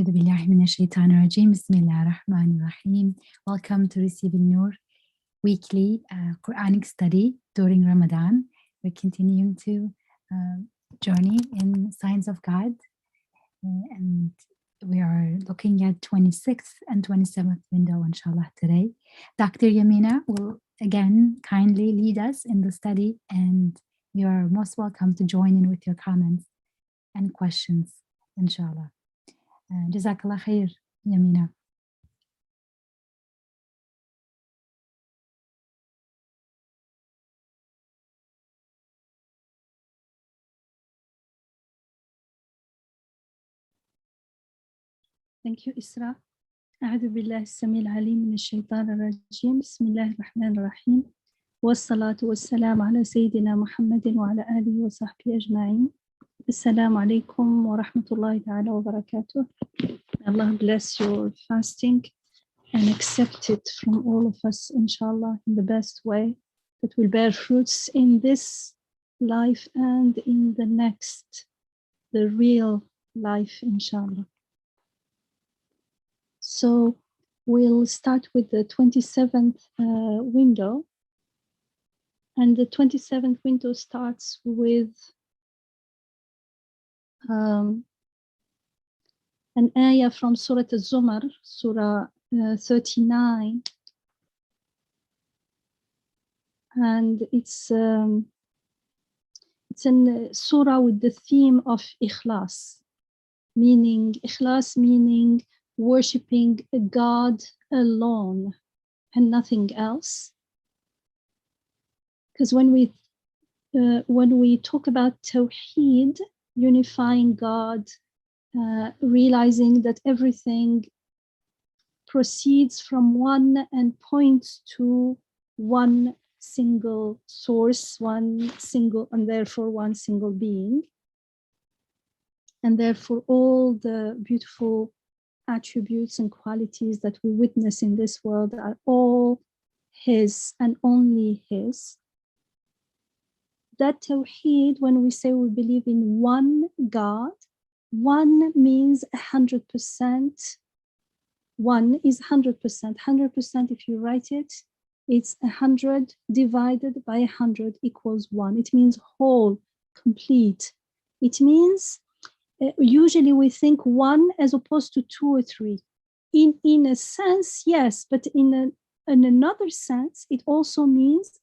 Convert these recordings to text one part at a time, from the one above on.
أعوذ بالله من الشيطان الرجيم. بسم الله الرحمن الرحيم. Welcome to Receiving Noor weekly Quranic study during Ramadan. We're continuing to journey in Signs of God, and we are looking at 26th and 27th window, inshallah, today. Dr. Yamina will again kindly lead us in the study, and you are most welcome to join in with your comments and questions, inshallah. Jazakallah khair, Yamina. Thank you, Isra. أعوذ بالله السميع العليم من الشيطان الرجيم. بسم الله الرحمن الرحيم. والصلاة والسلام على سيدنا محمد وعلى آله وصحبه أجمعين. السلام عليكم ورحمة الله تعالى وبركاته. Allah bless your fasting and accept it from all of us, inshallah, in the best way that will bear fruits in this life and in the next, the real life, inshallah. So we'll start with the 27th window, and the 27th window starts with an ayah from Surah Al-Zumar, Surah 39, and it's a surah with the theme of ikhlas, meaning worshipping God alone and nothing else. Because when we talk about Tawheed, unifying God, realizing that everything proceeds from one and points to one single source, and therefore one single being, and therefore all the beautiful attributes and qualities that we witness in this world are all His and only His. That Tawheed, when we say we believe in one God, one means 100%. One is 100%. 100%, if you write it, it's 100 divided by 100 equals 1. It means whole, complete. It means usually we think one as opposed to two or three. In a sense, yes, but in another sense, it also means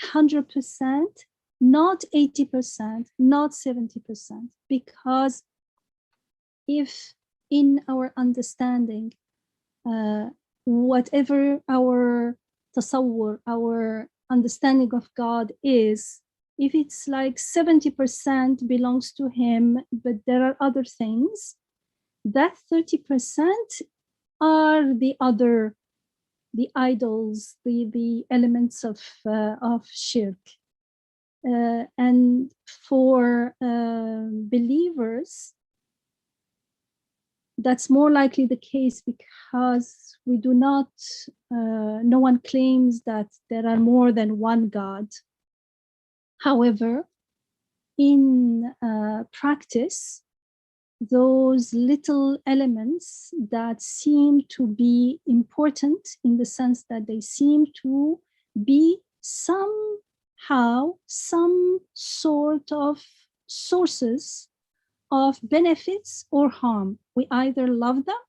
100%, not 80%, not 70%. Because if in our understanding, whatever our tasawwur, our understanding of God is, if it's like 70% belongs to Him, but there are other things, that 30% are the idols, the elements of shirk. And for believers, that's more likely the case because we do not, no one claims that there are more than one God. However, in practice, those little elements that seem to be important in the sense that they seem to be somehow some sort of sources of benefits or harm. We either love them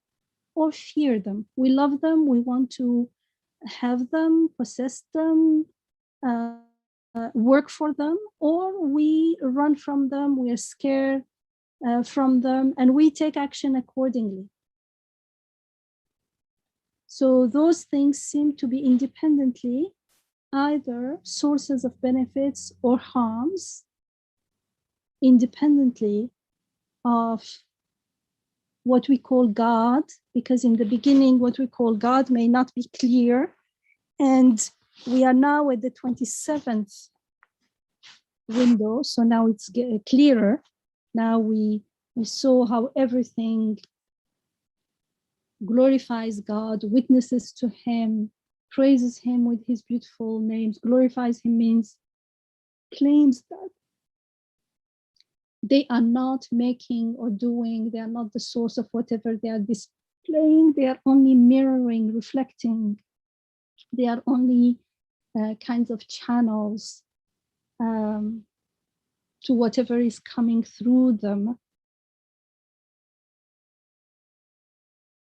or fear them. We love them, we want to have them, possess them, work for them, or we run from them, we are scared from them, and we take action accordingly. So those things seem to be independently either sources of benefits or harms, independently of what we call God, because in the beginning what we call God may not be clear. And we are now at the 27th window, so now it's clearer. Now we saw how everything glorifies God, witnesses to Him, praises Him with His beautiful names. Glorifies Him means claims that they are not making or doing, they are not the source of whatever they are displaying, they are only mirroring, reflecting, they are only kinds of channels to whatever is coming through them.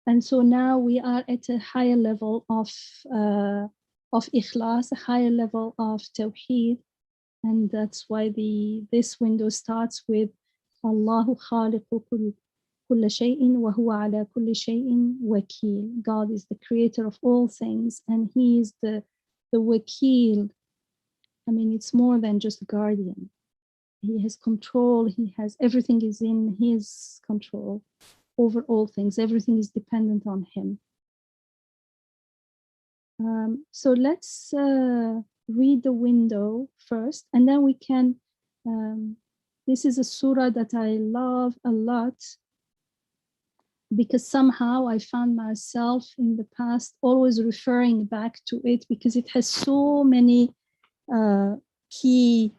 And so now we are at a higher level of ikhlas, a higher level of tawheed. And that's why this window starts with Allahu khaliqu kulla shay'in wa huwa ala kulli shay'in wakil. God is the creator of all things, and he is the wakil. I mean, it's more than just guardian. He has control, he has, everything is in his control over all things. Everything is dependent on him. So let's read the window first, and then we can, this is a surah that I love a lot, because somehow I found myself in the past always referring back to it, because it has so many key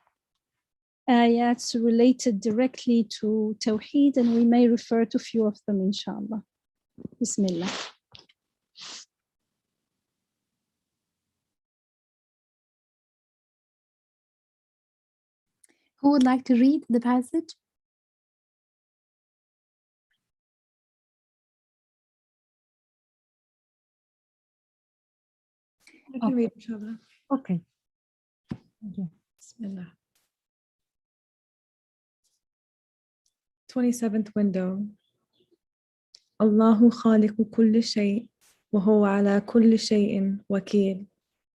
ayats related directly to Tawheed, and we may refer to a few of them, inshallah. Bismillah. Who would like to read the passage? I can read, inshallah. Okay. Okay. Bismillah. 27th window. Allahu khaliqu kulli shay, wa huwa ala kulli shay'in wakil.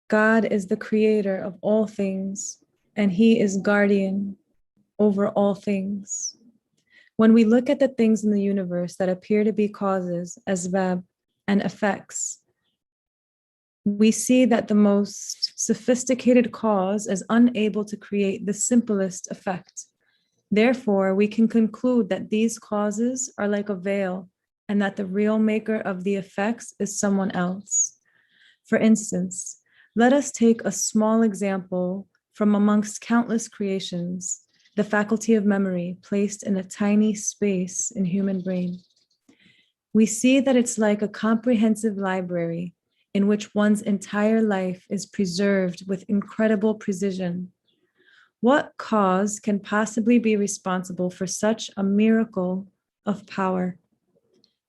God is the creator of all things, and he is guardian over all things. When we look at the things in the universe that appear to be causes, asbab, and effects, we see that the most sophisticated cause is unable to create the simplest effect. Therefore, we can conclude that these causes are like a veil, and that the real maker of the effects is someone else. For instance, let us take a small example from amongst countless creations, the faculty of memory placed in a tiny space in human brain. We see that it's like a comprehensive library in which one's entire life is preserved with incredible precision. What cause can possibly be responsible for such a miracle of power?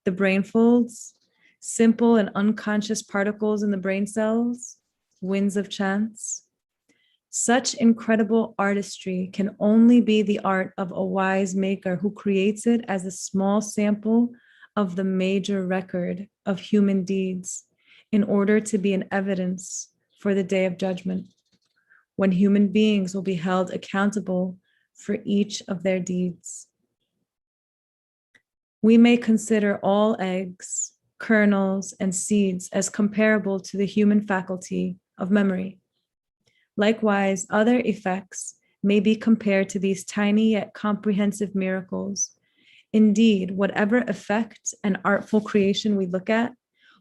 The brain folds, simple and unconscious particles in the brain cells, winds of chance. Such incredible artistry can only be the art of a wise maker who creates it as a small sample of the major record of human deeds in order to be an evidence for the day of judgment, when human beings will be held accountable for each of their deeds. We may consider all eggs, kernels, and seeds as comparable to the human faculty of memory. Likewise, other effects may be compared to these tiny yet comprehensive miracles. Indeed, whatever effect and artful creation we look at,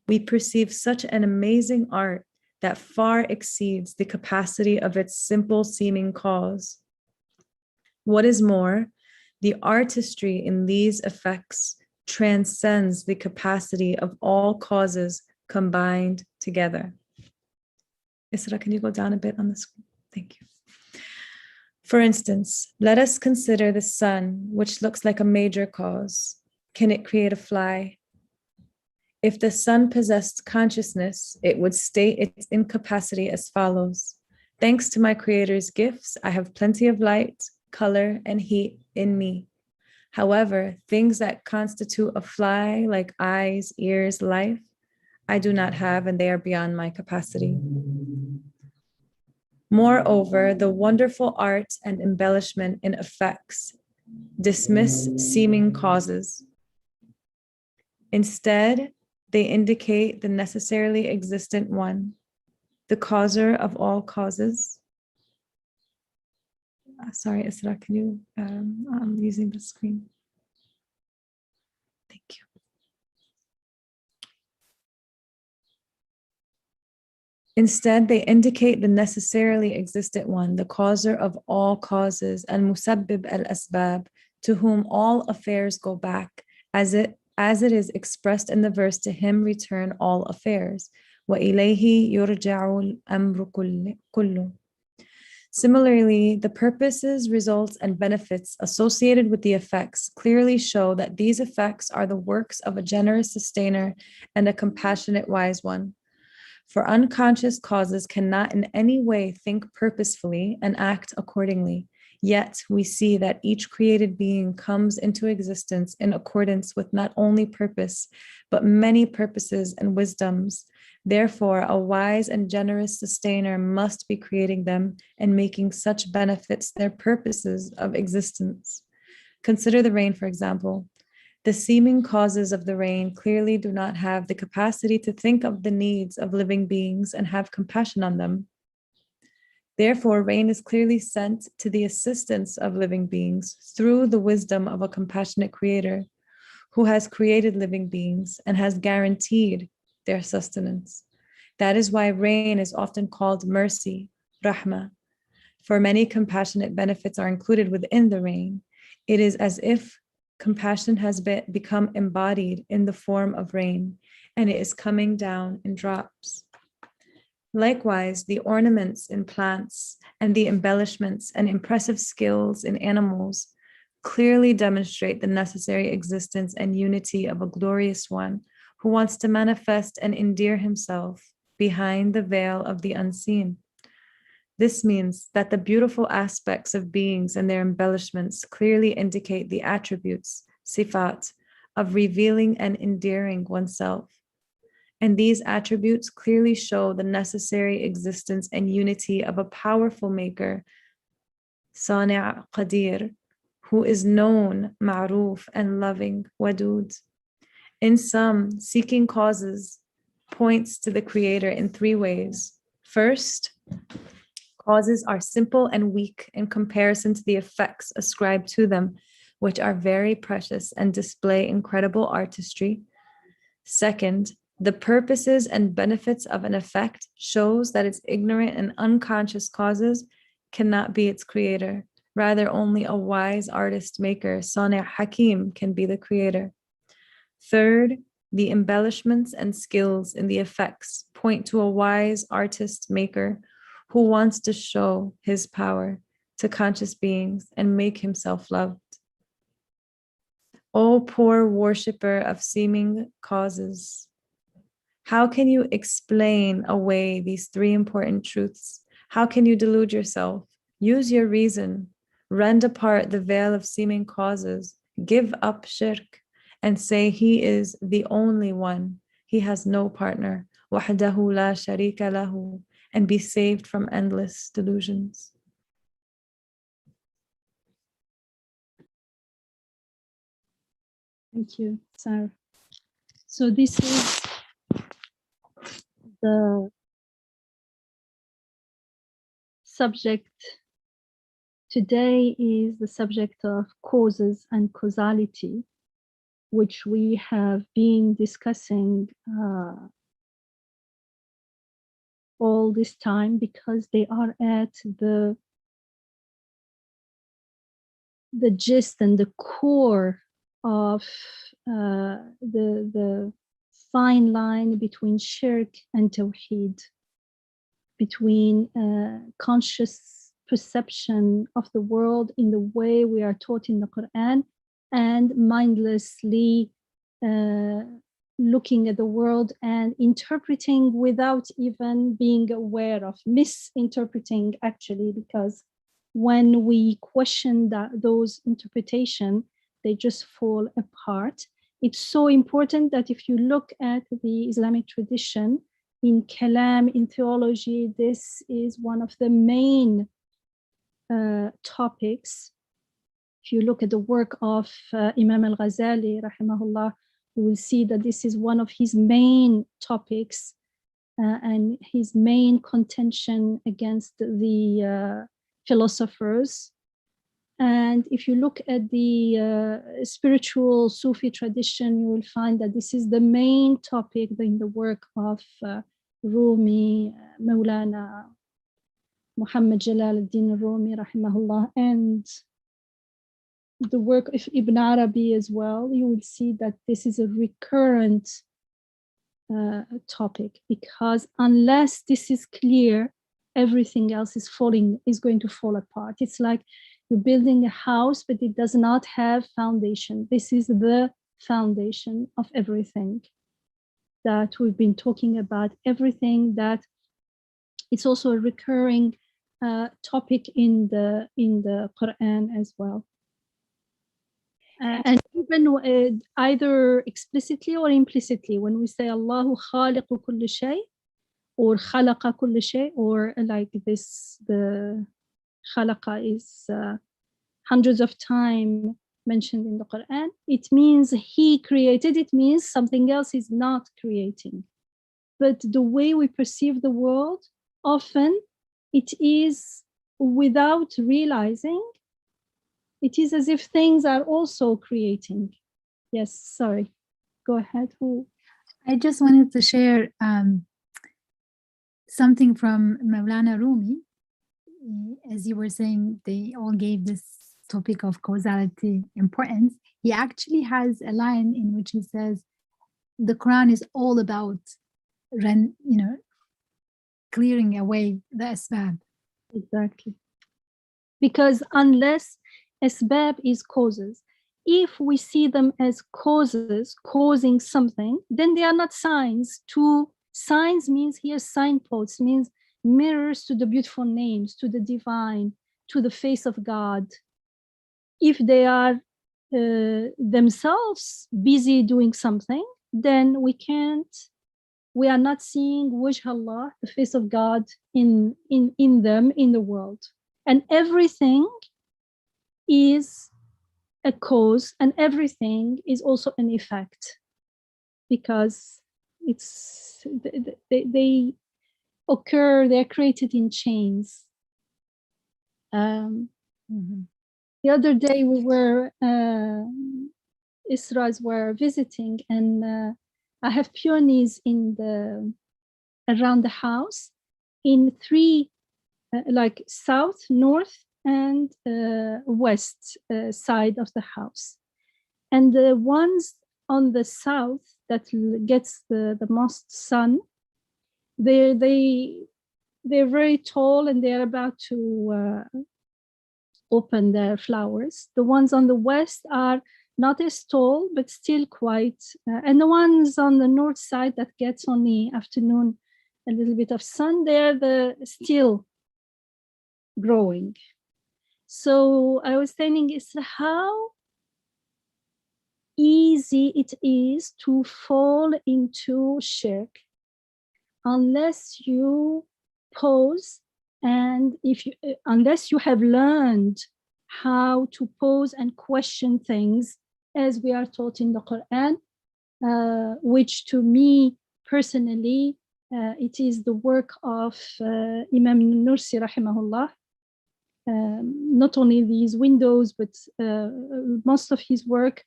we perceive such an amazing art that far exceeds the capacity of its simple seeming cause. What is more, the artistry in these effects transcends the capacity of all causes combined together. Isra, can you go down a bit on the screen? Thank you. For instance, let us consider the sun, which looks like a major cause. Can it create a fly? If the sun possessed consciousness, it would state its incapacity as follows. Thanks to my creator's gifts, I have plenty of light, color, and heat in me. However, things that constitute a fly, like eyes, ears, life, I do not have, and they are beyond my capacity. Moreover, the wonderful art and embellishment in effects dismiss seeming causes. Instead, they indicate the necessarily existent one, the causer of all causes. Sorry, Isra, can you, I'm using the screen. Thank you. Instead, they indicate the necessarily existent one, the causer of all causes, al-musabbib al-asbab, to whom all affairs go back, as it is expressed in the verse, to him return all affairs. وَإِلَيْهِ يُرْجَعُ الْأَمْرُ كُلُّهُ. Similarly, the purposes, results, and benefits associated with the effects clearly show that these effects are the works of a generous sustainer and a compassionate wise one. For unconscious causes cannot in any way think purposefully and act accordingly. Yet we see that each created being comes into existence in accordance with not only purpose, but many purposes and wisdoms. Therefore, a wise and generous sustainer must be creating them and making such benefits their purposes of existence. Consider the rain, for example. The seeming causes of the rain clearly do not have the capacity to think of the needs of living beings and have compassion on them. Therefore, rain is clearly sent to the assistance of living beings through the wisdom of a compassionate creator who has created living beings and has guaranteed their sustenance. That is why rain is often called mercy, rahmah, for many compassionate benefits are included within the rain. It is as if compassion has become embodied in the form of rain, and it is coming down in drops. Likewise, the ornaments in plants and the embellishments and impressive skills in animals clearly demonstrate the necessary existence and unity of a glorious one who wants to manifest and endear himself behind the veil of the unseen. This means that the beautiful aspects of beings and their embellishments clearly indicate the attributes, sifat, of revealing and endearing oneself. And these attributes clearly show the necessary existence and unity of a powerful maker, Sani' Qadir, who is known, ma'roof, and loving, wadud. In sum, seeking causes points to the Creator in three ways. First, causes are simple and weak in comparison to the effects ascribed to them, which are very precious and display incredible artistry. Second, the purposes and benefits of an effect shows that its ignorant and unconscious causes cannot be its creator. Rather, only a wise artist maker, Sani' Hakim, can be the creator. Third, the embellishments and skills in the effects point to a wise artist maker who wants to show his power to conscious beings and make himself loved. O poor worshipper of seeming causes, how can you explain away these three important truths? How can you delude yourself? Use your reason, rend apart the veil of seeming causes, give up shirk, and say he is the only one. He has no partner. وَحْدَهُ لَا شَرِيكَ لَهُ, and be saved from endless delusions. Thank you, Sarah. So this is the subject. Today is the subject of causes and causality, which we have been discussing all this time because they are at the gist and the core of the fine line between shirk and tawheed, between conscious perception of the world in the way we are taught in the Quran and mindlessly looking at the world and interpreting without even being aware of, misinterpreting actually, because when we question those interpretations, they just fall apart. It's so important that if you look at the Islamic tradition, in Kalam, in theology, this is one of the main topics. If you look at the work of Imam al-Ghazali, rahimahullah, you will see that this is one of his main topics and his main contention against the philosophers. And if you look at the spiritual Sufi tradition, you will find that this is the main topic in the work of Rumi, Mawlana Muhammad Jalal al-Din al-Rumi, rahimahullah, and the work of Ibn Arabi as well, you will see that this is a recurrent topic, because unless this is clear, everything else is going to fall apart. It's like you're building a house, but it does not have foundation. This is the foundation of everything that we've been talking about, everything that it's also a recurring topic in the Quran as well. And even either explicitly or implicitly, when we say Allahu khaliqu kulli shay, or khalaqa kulli shay, or like this, the khalaqa is hundreds of times mentioned in the Quran, it means he created, it means something else is not creating. But the way we perceive the world, often it is without realizing, it is as if things are also creating. Yes, sorry, go ahead. I just wanted to share something from Maulana Rumi. As you were saying, they all gave this topic of causality importance. He actually has a line in which he says, the Quran is all about, clearing away the asbab. Exactly. Because unless asbab is causes, if we see them as causes causing something, then they are not signs. Signs means here signposts, means mirrors to the beautiful names, to the divine, to the face of God. If they are themselves busy doing something, then we are not seeing Wajh Allah, the face of God in them, in the world. And everything is a cause, and everything is also an effect, because they occur, they're created in chains. The other day we were, Isras were visiting, and I have peonies around the house in three, like south, north, and west side of the house. And the ones on the south that gets the most sun, they're very tall, and they're about to open their flowers. The ones on the west are not as tall, but still quite, and the ones on the north side that gets only afternoon a little bit of sun, they're still growing. So I was telling Isra how easy it is to fall into shirk unless you pause, and unless you have learned how to pause and question things as we are taught in the Quran, which to me personally, it is the work of Imam Nursi rahimahullah. Not only these windows, but most of his work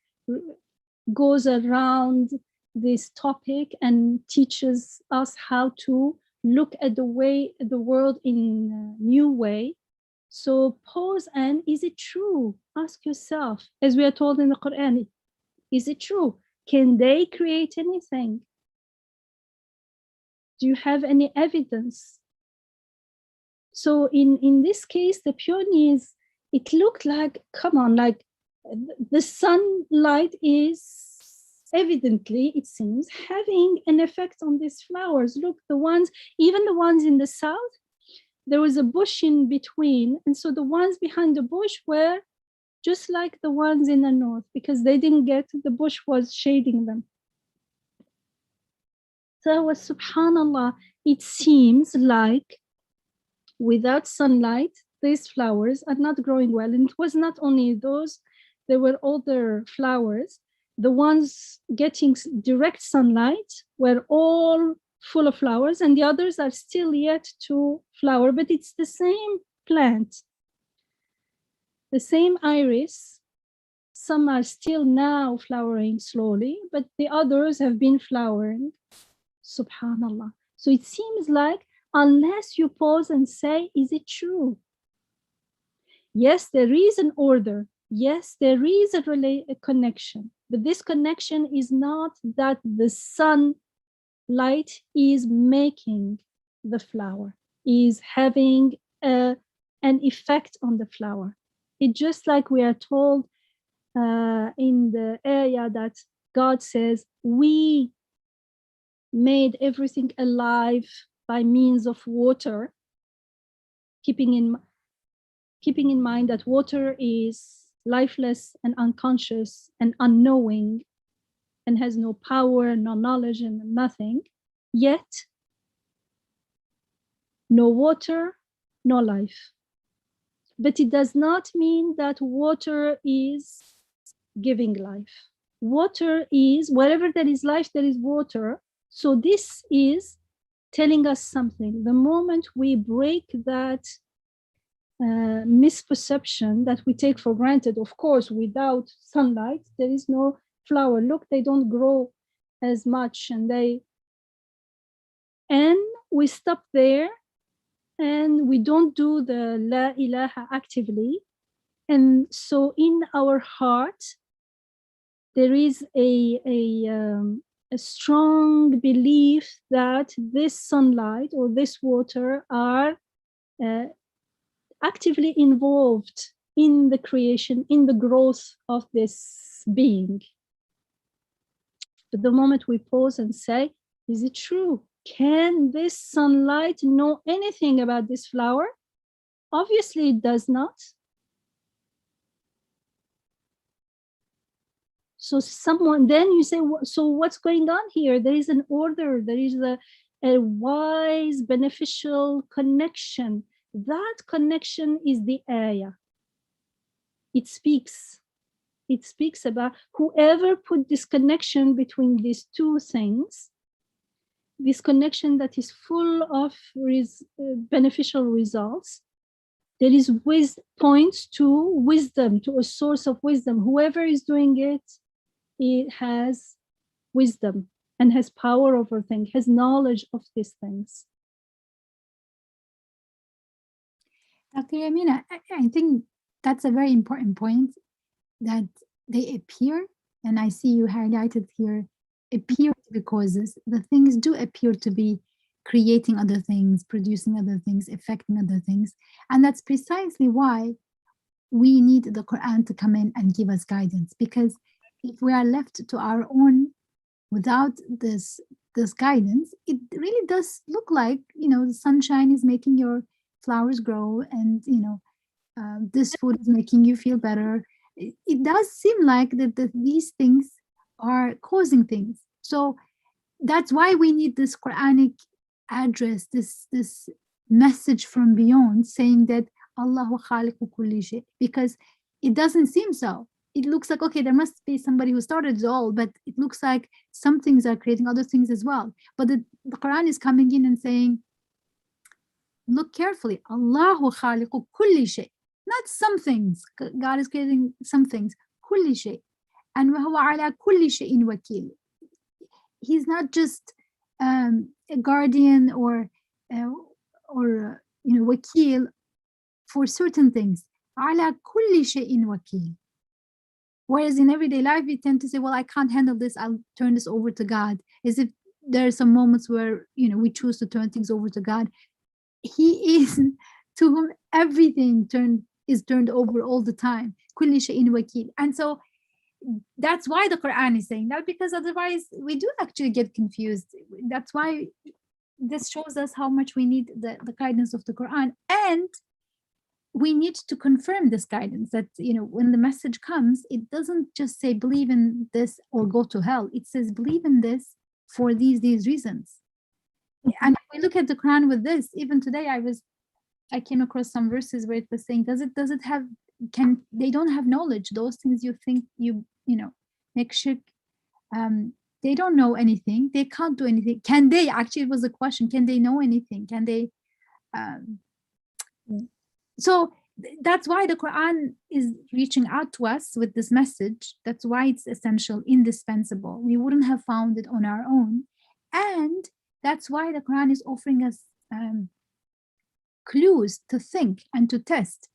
goes around this topic and teaches us how to look at the world in a new way. So pause, and is it true? Ask yourself, as we are told in the Quran, is it true? Can they create anything? Do you have any evidence? So in this case, the peonies, it looked like, come on, like the sunlight is evidently, it seems, having an effect on these flowers. Look, even the ones in the south, there was a bush in between. And so the ones behind the bush were just like the ones in the north, because they didn't get, the bush was shading them. So subhanallah, it seems like without sunlight, these flowers are not growing well. And it was not only those, there were other flowers. The ones getting direct sunlight were all full of flowers, and the others are still yet to flower, but it's the same plant, the same iris. Some are still now flowering slowly, but the others have been flowering. Subhanallah. So it seems like unless you pause and say, is it true? Yes, there is an order. Yes, there is a connection, but this connection is not that the sunlight is making the flower, is having an effect on the flower. It's just like we are told in the ayah that God says, we made everything alive by means of water, keeping in mind that water is lifeless and unconscious and unknowing and has no power, no knowledge, and nothing. Yet, no water, no life. But it does not mean that water is giving life. Water is, wherever there is life, there is water. So this is telling us something. The moment we break that misperception that we take for granted, of course, without sunlight, there is no flower. Look, they don't grow as much, and we stop there, and we don't do the La ilaha actively. And so in our heart, there is a strong belief that this sunlight or this water are actively involved in the creation, in the growth of this being. But the moment we pause and say, is it true? Can this sunlight know anything about this flower? Obviously it does not. So then you say, so what's going on here? There is an order, there is a wise, beneficial connection. That connection is the ayah. It speaks about whoever put this connection between these two things, this connection that is full of beneficial results. There is points to wisdom, to a source of wisdom. Whoever is doing it, it has wisdom and has power over things, has knowledge of these things. Dr. Yamina, I think that's a very important point, that they appear, and I see you highlighted here, appear to be causes. The things do appear to be creating other things, producing other things, affecting other things. And that's precisely why we need the Quran to come in and give us guidance, because if we are left to our own without this guidance, it really does look like, the sunshine is making your flowers grow, and this food is making you feel better. It does seem like that these things are causing things. So that's why we need this Quranic address, this message from beyond, saying that Allahu khaliqu kulli shay, because it doesn't seem so. It looks like, okay, there must be somebody who started it all, but it looks like some things are creating other things as well. But the Quran is coming in and saying, look carefully, Allahu khaliqu kulli shay, not some things. God is creating some things, kulli shay, and wa huwa ala kulli shay'in wakil. He's not just a guardian or wakil for certain things. Ala kulli shay'in wakil. Whereas in everyday life, we tend to say, well, I can't handle this, I'll turn this over to God. As if there are some moments where, we choose to turn things over to God. He is to whom everything is turned over all the time. Kulli shay'in wakil. And so that's why the Quran is saying that, because otherwise we do actually get confused. That's why this shows us how much we need the guidance of the Quran. And we need to confirm this guidance, that when the message comes, it doesn't just say believe in this or go to hell. It says believe in this for these reasons. And if we look at the Quran with this, even today I came across some verses where it was saying, they don't have knowledge. Those things you think make shirk, they don't know anything, they can't do anything. Can they? Actually, it was a question, can they know anything? Can they so that's why the Quran is reaching out to us with this message. That's why it's essential, indispensable. We wouldn't have found it on our own. And that's why the Quran is offering us clues to think and to test.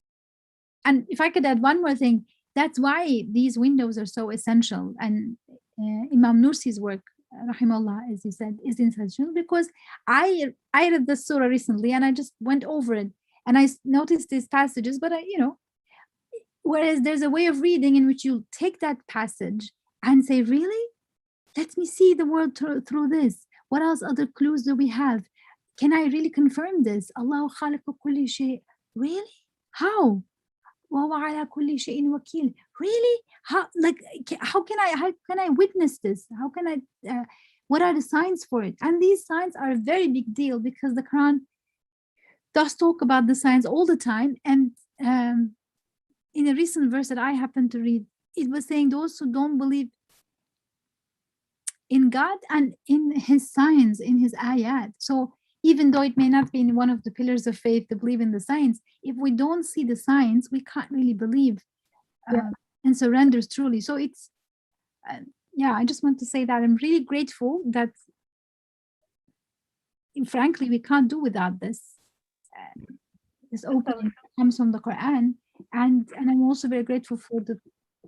And if I could add one more thing, that's why these windows are so essential. And Imam Nursi's work, rahimahullah, as he said, is essential because I read the surah recently and I just went over it and I noticed these passages, but whereas there's a way of reading in which you take that passage and say, really? Let me see the world through this. What else other clues do we have? Can I really confirm this? Allahu khaliqu kulli shay. Really? How? وَهُوَ عَلَى كُلِّ شَيْءٍ وَكِيلٌ. Really? How can I witness this? How can I what are the signs for it? And these signs are a very big deal because the Quran does talk about the signs all the time. And in a recent verse that I happened to read, it was saying those who don't believe in God and in his signs, in his ayat. So even though it may not be in one of the pillars of faith to believe in the signs, if we don't see the signs, we can't really believe and surrender truly. So it's, I just want to say that I'm really grateful that, frankly, we can't do without this. This opening comes from the Quran, and I'm also very grateful for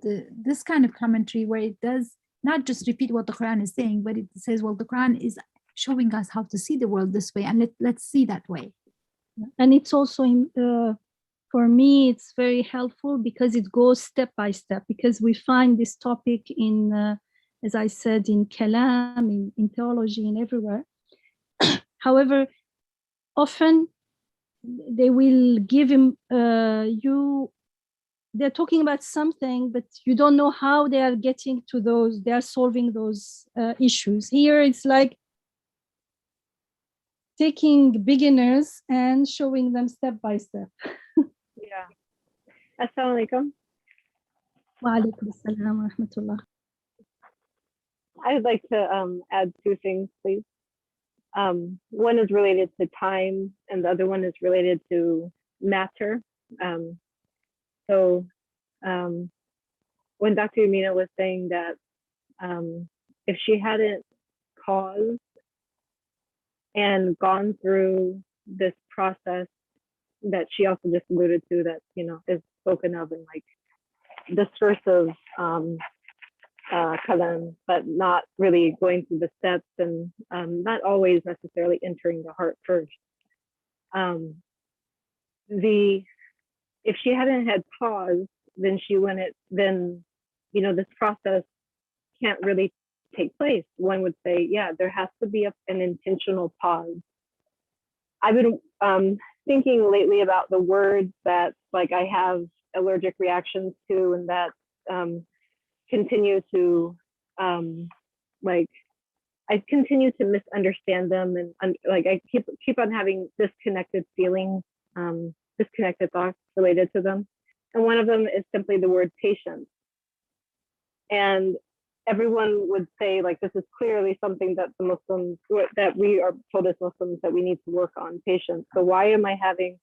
this kind of commentary where it does not just repeat what the Quran is saying, but it says, well, the Quran is showing us how to see the world this way, and let's see that way. And it's also, for me, it's very helpful because it goes step by step, because we find this topic in, as I said, in Kalam, in theology, and everywhere. However, often they will give him, they're talking about something, but you don't know how they are getting to those, they are solving those issues. Here, it's like taking beginners and showing them step by step. Yeah. Assalamu alaikum. Wa alaikum assalam wa rahmatullah. I would like to add two things, please. One is related to time, and the other one is related to matter. So when Dr. Yamina was saying that if she hadn't paused and gone through this process that she also just alluded to, that, you know, is spoken of in like discursive kalam, but not really going through the steps and not always necessarily entering the heart first. If she hadn't had pause, then she wouldn't, then, you know, this process can't really take place. One would say, yeah, there has to be an intentional pause. I've been thinking lately about the words that, like, I have allergic reactions to, and that continue to, like, I continue to misunderstand them, and like I keep on having disconnected feelings, disconnected thoughts related to them. And one of them is simply the word patience. And everyone would say, like, this is clearly something that the Muslims, that we are told as Muslims that we need to work on, patience. So why am I having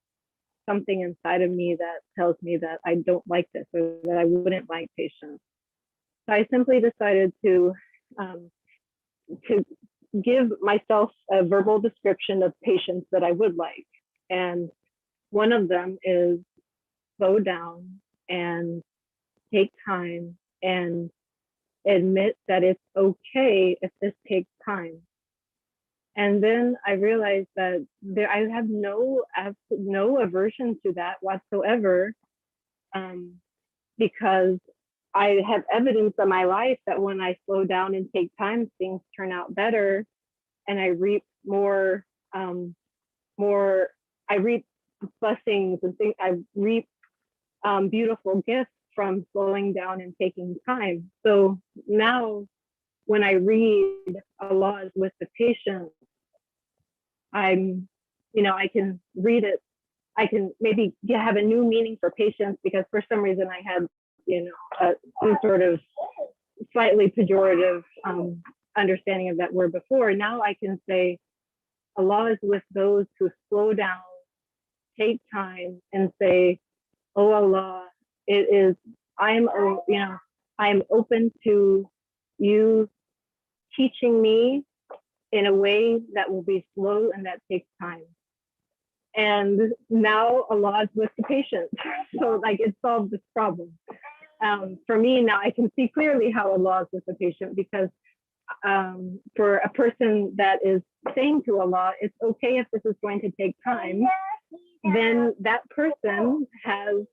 something inside of me that tells me that I don't like this, or that I wouldn't like patience? So I simply decided to give myself a verbal description of patience that I would like. And one of them is slow down and take time and admit that it's okay if this takes time. And then I realized that I have no aversion to that whatsoever, because I have evidence in my life that when I slow down and take time, things turn out better, and I reap more. I reap blessings and things. I reap beautiful gifts from slowing down and taking time. So now, when I read Allah with the patience, I can read it. I can maybe have a new meaning for patience, because for some reason I had, some sort of slightly pejorative understanding of that word before. Now I can say Allah is with those who slow down, take time, and say, "Oh Allah, I am open to you teaching me in a way that will be slow and that takes time." And now Allah is with the patient. So, like, it solved this problem. for me now, I can see clearly how Allah is with the patient, because for a person that is saying to Allah, it's okay if this is going to take time, then that person has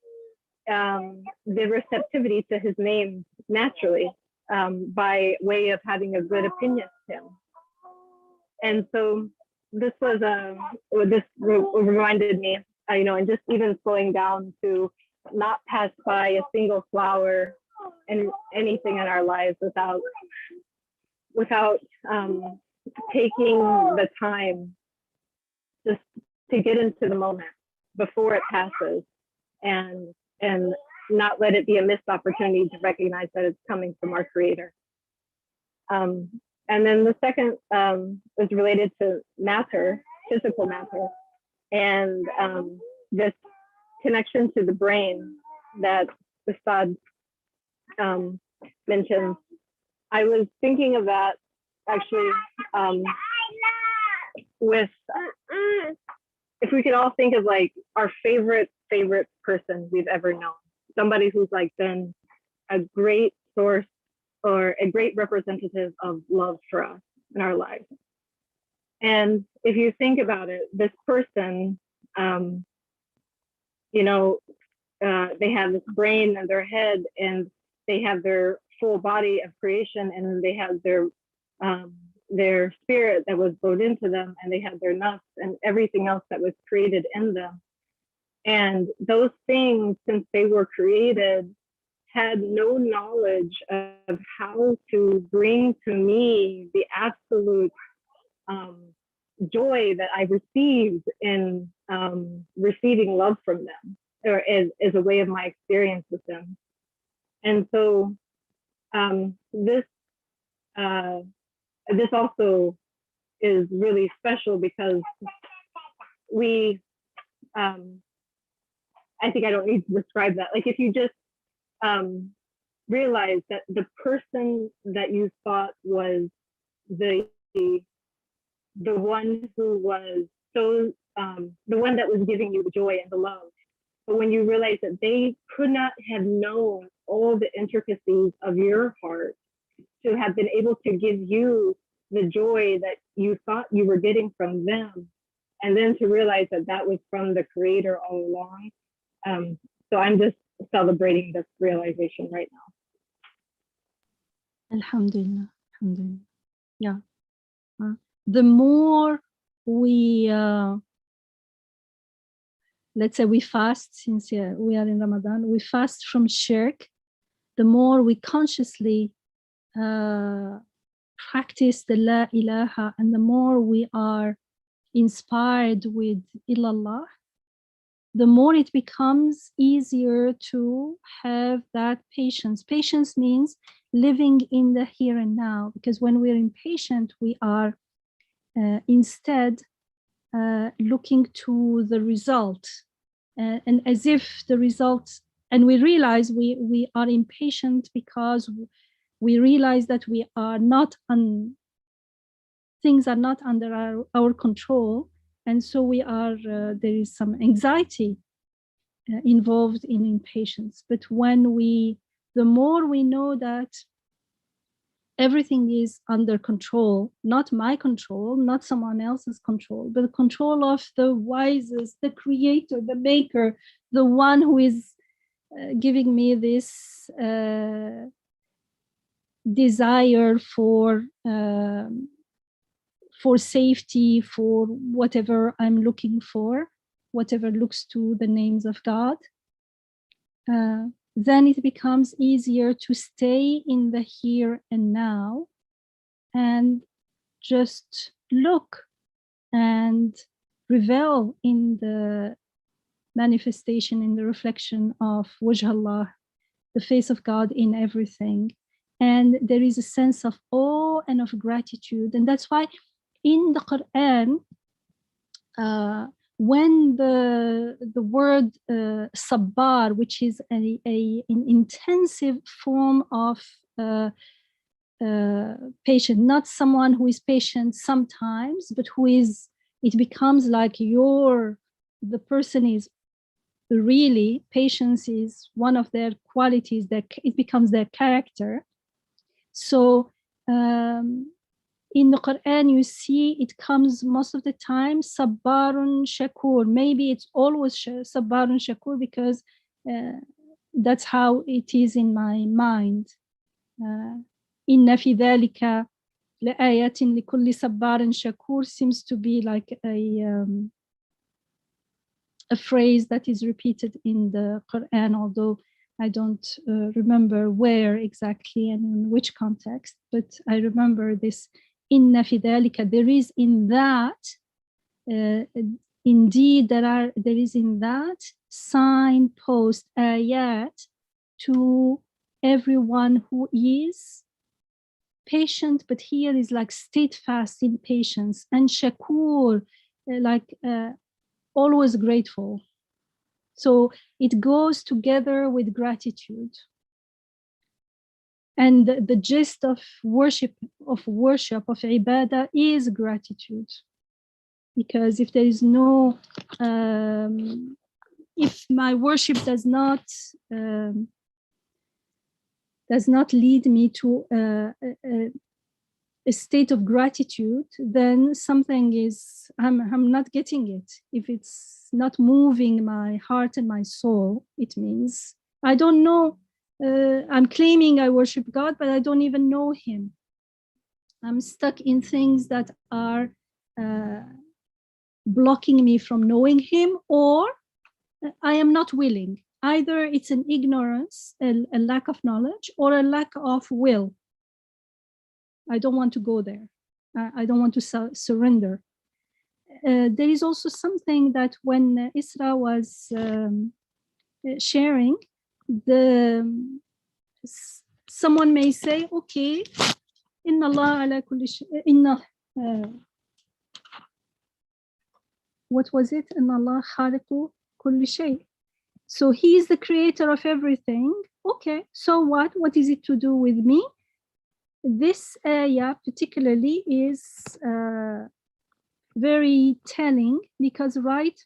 the receptivity to his name naturally, by way of having a good opinion of him. And so this was this reminded me, and just even slowing down to not pass by a single flower and anything in our lives without taking the time just to get into the moment before it passes, and not let it be a missed opportunity to recognize that it's coming from our Creator. And then the second was related to matter, physical matter, and this connection to the brain that Ustad mentioned. I was thinking of that actually with, if we could all think of like our favorite person we've ever known, somebody who's like been a great source or a great representative of love for us in our lives. And if you think about it, this person, they have this brain in their head, and they have their full body of creation, and they have their spirit that was brought into them, and they have their nafs and everything else that was created in them. And those things, since they were created, had no knowledge of how to bring to me the absolute joy that I received in receiving love from them, or as a way of my experience with them. And so this also is really special, because I think I don't need to describe that. Like, if you just realize that the person that you thought was the one who was so the one that was giving you the joy and the love, but when you realize that they could not have known all the intricacies of your heart to have been able to give you the joy that you thought you were getting from them, and then to realize that that was from the Creator all along. So I'm just celebrating this realization right now. Alhamdulillah, alhamdulillah. Yeah. The more we, let's say we fast, since we are in Ramadan, we fast from shirk, the more we consciously practice the La ilaha, and the more we are inspired with illallah, the more it becomes easier to have that patience. Patience means living in the here and now, because when we're impatient, we are instead looking to the result, and as if the result, and we realize we are impatient because we realize that we are not things are not under our control, and so we are there is some anxiety involved in impatience. But when the more we know that everything is under control, not my control, not someone else's control, but the control of the wisest, the Creator, the Maker, the one who is giving me this desire for safety, for whatever I'm looking for, whatever looks to the names of God, then it becomes easier to stay in the here and now and just look and revel in the manifestation, in the reflection of Wajh Allah, the face of God in everything. And there is a sense of awe and of gratitude. And that's why in the Quran, when the word sabbar, which is an intensive form of patient, not someone who is patient sometimes, but who is, it becomes like the person is really patience is one of their qualities, that it becomes their character. So in the Quran, you see it comes most of the time Sabbarun Shakur. Maybe it's always Sabbarun Shakur because that's how it is in my mind. Inna fi dhalika la'ayatin likulli sabbarin shakur seems to be like a phrase that is repeated in the Quran, although I don't remember where exactly and in which context, but I remember this inna fi dhalika, there is in that, indeed there is in that signpost, ayat, to everyone who is patient, but here is like steadfast in patience, and shakur, like always grateful. So it goes together with gratitude. And the gist of worship, of ibadah is gratitude. Because if there is no, if my worship does not lead me to a state of gratitude, then something is, I'm not getting it. If it's not moving my heart and my soul, it means I don't know. I'm claiming I worship God, but I don't even know him. I'm stuck in things that are blocking me from knowing him, or I am not willing. Either it's an ignorance, a lack of knowledge, or a lack of will. I don't want to go there. I don't want to surrender. There is also something that when Isra was sharing, someone may say, okay, inna Allah ala kulli shay, inna, what was it? Inna Allah khaliqu kulli shay. So he is the creator of everything. Okay, so what? What is it to do with me? This ayah particularly is very telling, because right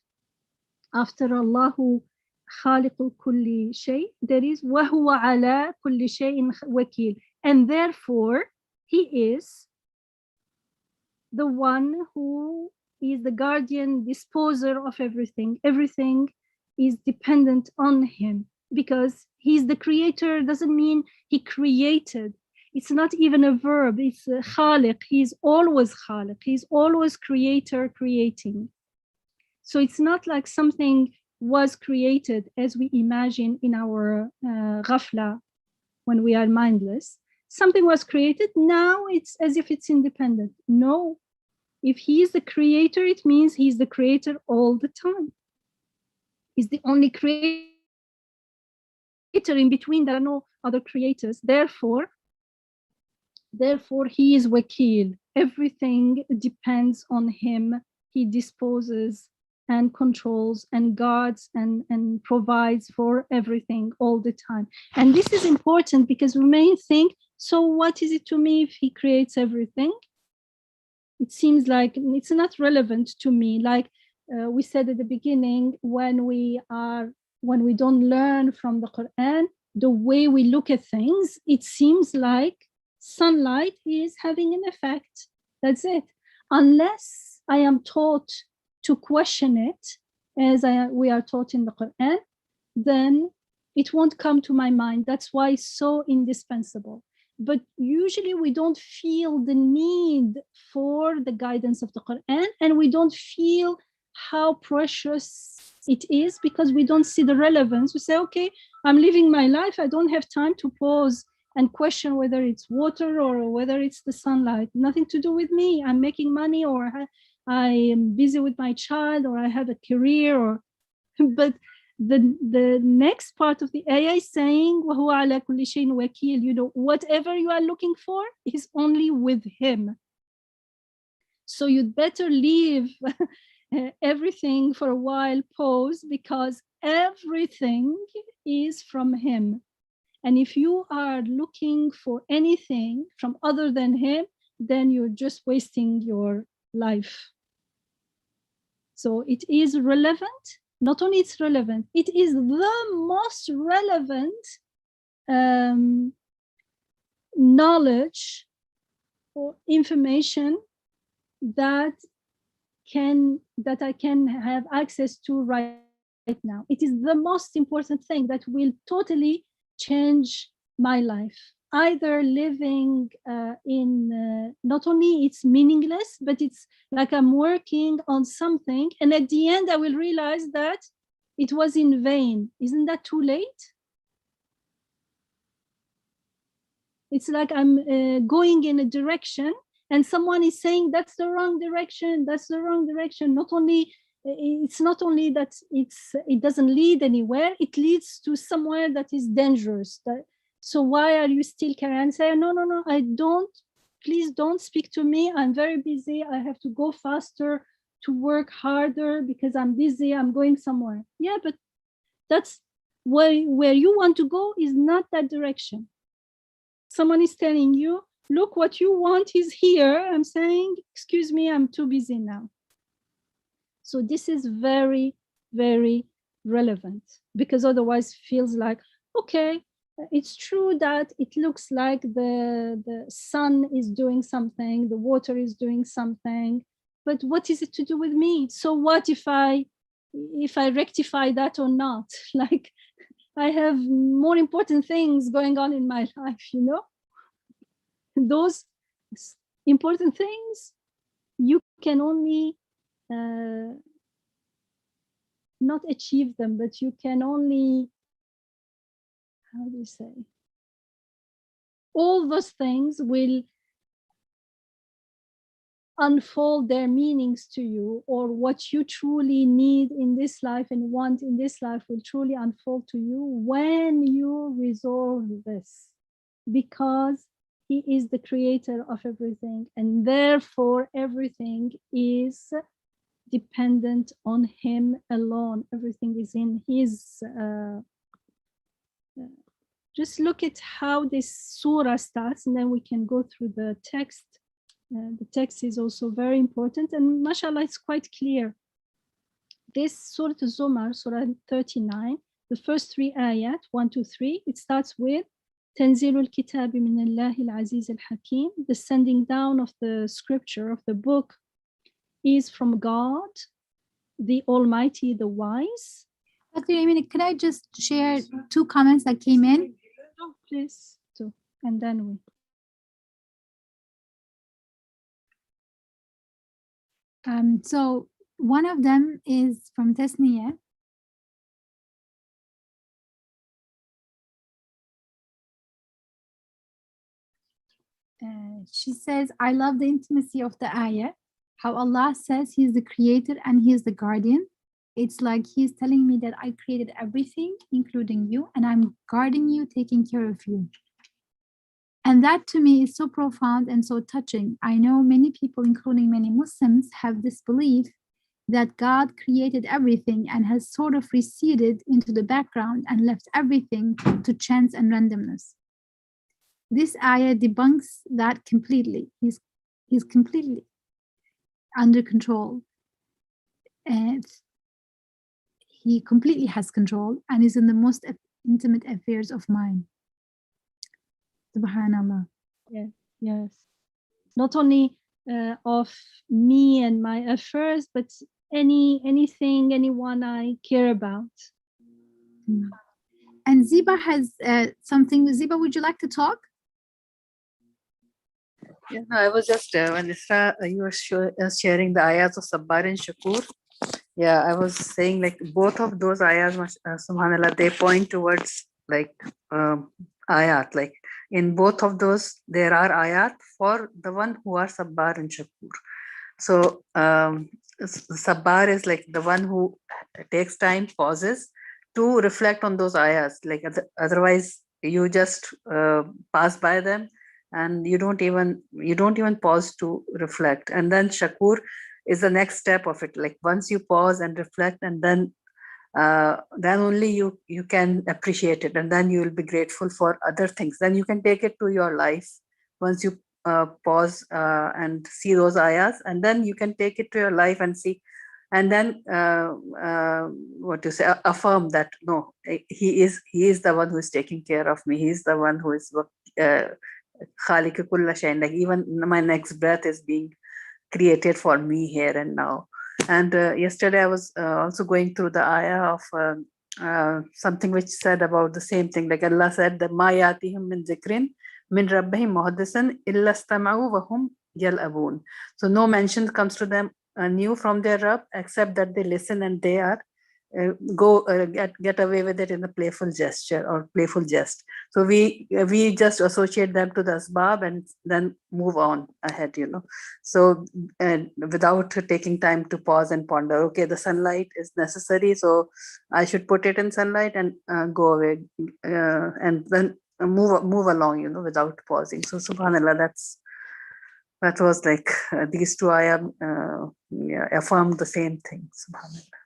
after Allahu khaliqu kulli shay, there is wa huwa ala kulli shay'in wakil, and therefore he is the one who is the guardian, disposer of everything. Everything is dependent on him, because he's the creator doesn't mean he created. It's not even a verb, it's a khaliq. He's always khaliq, he's always creator, creating. So it's not like something was created as we imagine in our ghafla, when we are mindless. Something was created, now it's as if it's independent. No, if he is the creator, it means he's the creator all the time. He's the only creator. In between, there are no other creators. Therefore, he is wakil. Everything depends on him. He disposes and controls and guards and provides for everything all the time. And this is important, because we may think, so what is it to me if he creates everything? It seems like it's not relevant to me. Like we said at the beginning, when we don't learn from the Quran, the way we look at things, it seems like sunlight is having an effect. That's it. Unless I am taught to question it, as we are taught in the Quran, then it won't come to my mind. That's why it's so indispensable. But usually we don't feel the need for the guidance of the Quran, and we don't feel how precious it is, because we don't see the relevance. We say, okay, I'm living my life. I don't have time to pause and question whether it's water or whether it's the sunlight. Nothing to do with me. I'm making money, or I am busy with my child, or I have a career, or but the next part of the ayah is saying, وَهُوَ عَلَى كُلِّ شَيْءٍ وَكِيلٌ. You know, whatever you are looking for is only with him. So you'd better leave everything for a while, pause, because everything is from him. And if you are looking for anything from other than him, then you're just wasting your life. So it is relevant, Not only it's relevant, it is the most relevant knowledge or information that I can have access to right now. It is the most important thing that will totally change my life. Either living in, not only it's meaningless, but it's like I'm working on something, and at the end I will realize that it was in vain. Isn't that too late? It's like I'm going in a direction and someone is saying that's the wrong direction, that's the wrong direction. It's not only that it doesn't lead anywhere, it leads to somewhere that is dangerous. So why are you still carrying? Say, no, I don't, please don't speak to me. I'm very busy. I have to go faster, to work harder because I'm busy. I'm going somewhere. Yeah, but that's where you want to go is not that direction. Someone is telling you, look, what you want is here. I'm saying, excuse me, I'm too busy now. So this is very, very relevant, because otherwise it feels like, okay, it's true that it looks like the sun is doing something, the water is doing something, but what is it to do with me? So what if I rectify that or not? Like, I have more important things going on in my life, you know? Those important things, you can only not achieve them, but you can only, how do you say? All those things will unfold their meanings to you, or what you truly need in this life and want in this life will truly unfold to you when you resolve this, because he is the creator of everything, and therefore everything is dependent on him alone. Everything is in his just look at how this surah starts, and then we can go through the text. The text is also very important, and mashallah, it's quite clear. This Surah Zumar, Surah 39, the first 3 ayat, 1, 2, 3, it starts with Tanzilul Kitabi min Allahi al-Aziz al-Hakim. The sending down of the scripture, of the book, is from God, the Almighty, the Wise. Dr. Yamini, could I just share 2 comments that came in? Oh, please, too. And then we. So one of them is from Tasniya. She says, I love the intimacy of the ayah, how Allah says He is the creator and He is the guardian. It's like He's telling me that I created everything, including you, and I'm guarding you, taking care of you. And that to me is so profound and so touching. I know many people, including many Muslims, have this belief that God created everything and has sort of receded into the background and left everything to chance and randomness. This ayah debunks that completely. He's completely under control, and He completely has control and is in the most intimate affairs of mine. Subhanallah. Yeah, yes. Not only of me and my affairs, but anything, anyone I care about. And Ziba has something. Ziba, would you like to talk? Yeah, no, I was just when Isra, you were sharing the ayahs of Sabbar and Shakur. Yeah, I was saying like both of those ayahs, subhanallah, they point towards like ayat. Like in both of those, there are ayat for the one who are Sabbar and Shakur. So Sabbar is like the one who takes time, pauses to reflect on those ayahs. Like otherwise, you just pass by them and you don't even pause to reflect. And then Shakur is the next step of it. Like once you pause and reflect, and then only you can appreciate it, and then you will be grateful for other things. Then you can take it to your life once you pause and see those ayahs, and then you can take it to your life and see and then what to say, affirm that no, he is the one who is taking care of me. He is the one who is khaliq kulla shay, like even my next breath is being created for me here and now. And yesterday I was also going through the ayah of something which said about the same thing. Like Allah said that ma yatihim min zikrin min rabbihim muhaddisan illa istama'u wa hum yal'abun. So no mention comes to them new from their Rabb, except that they listen and they are get away with it in a playful gesture or playful jest. So we just associate them to the asbab and then move on ahead, So without taking time to pause and ponder, okay, the sunlight is necessary, so I should put it in sunlight and go away, and then move along, without pausing. So subhanallah, that was like these two ayah affirmed the same thing. Subhanallah.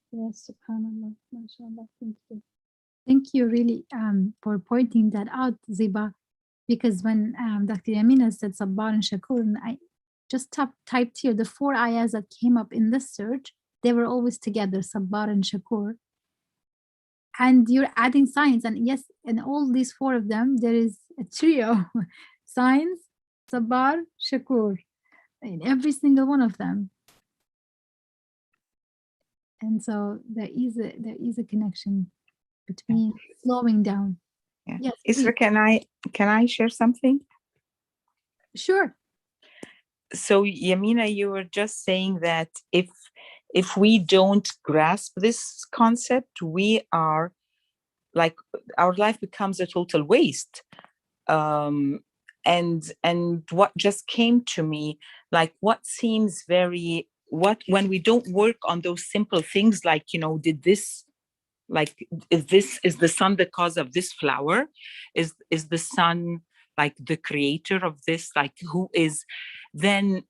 Yes, subhanallah, mashallah, thank you. Thank you really for pointing that out, Ziba, because when Dr. Yamina said Sabbar and Shakur, and I just typed here the 4 ayahs that came up in the search, they were always together, Sabbar and Shakur. And you're adding signs, and yes, in all these 4 of them, there is a trio, signs, Sabbar, Shakur, in every single one of them. And so there is a connection between slowing down. Yeah. Yes, Isra, please. can I share something? Sure. So Yamina, you were just saying that if we don't grasp this concept, we are like, our life becomes a total waste. And what just came to me, like what seems very, when we don't work on those simple things, like, did this, like, is the sun the cause of this flower? Is the sun like the creator of this? Like, who is, then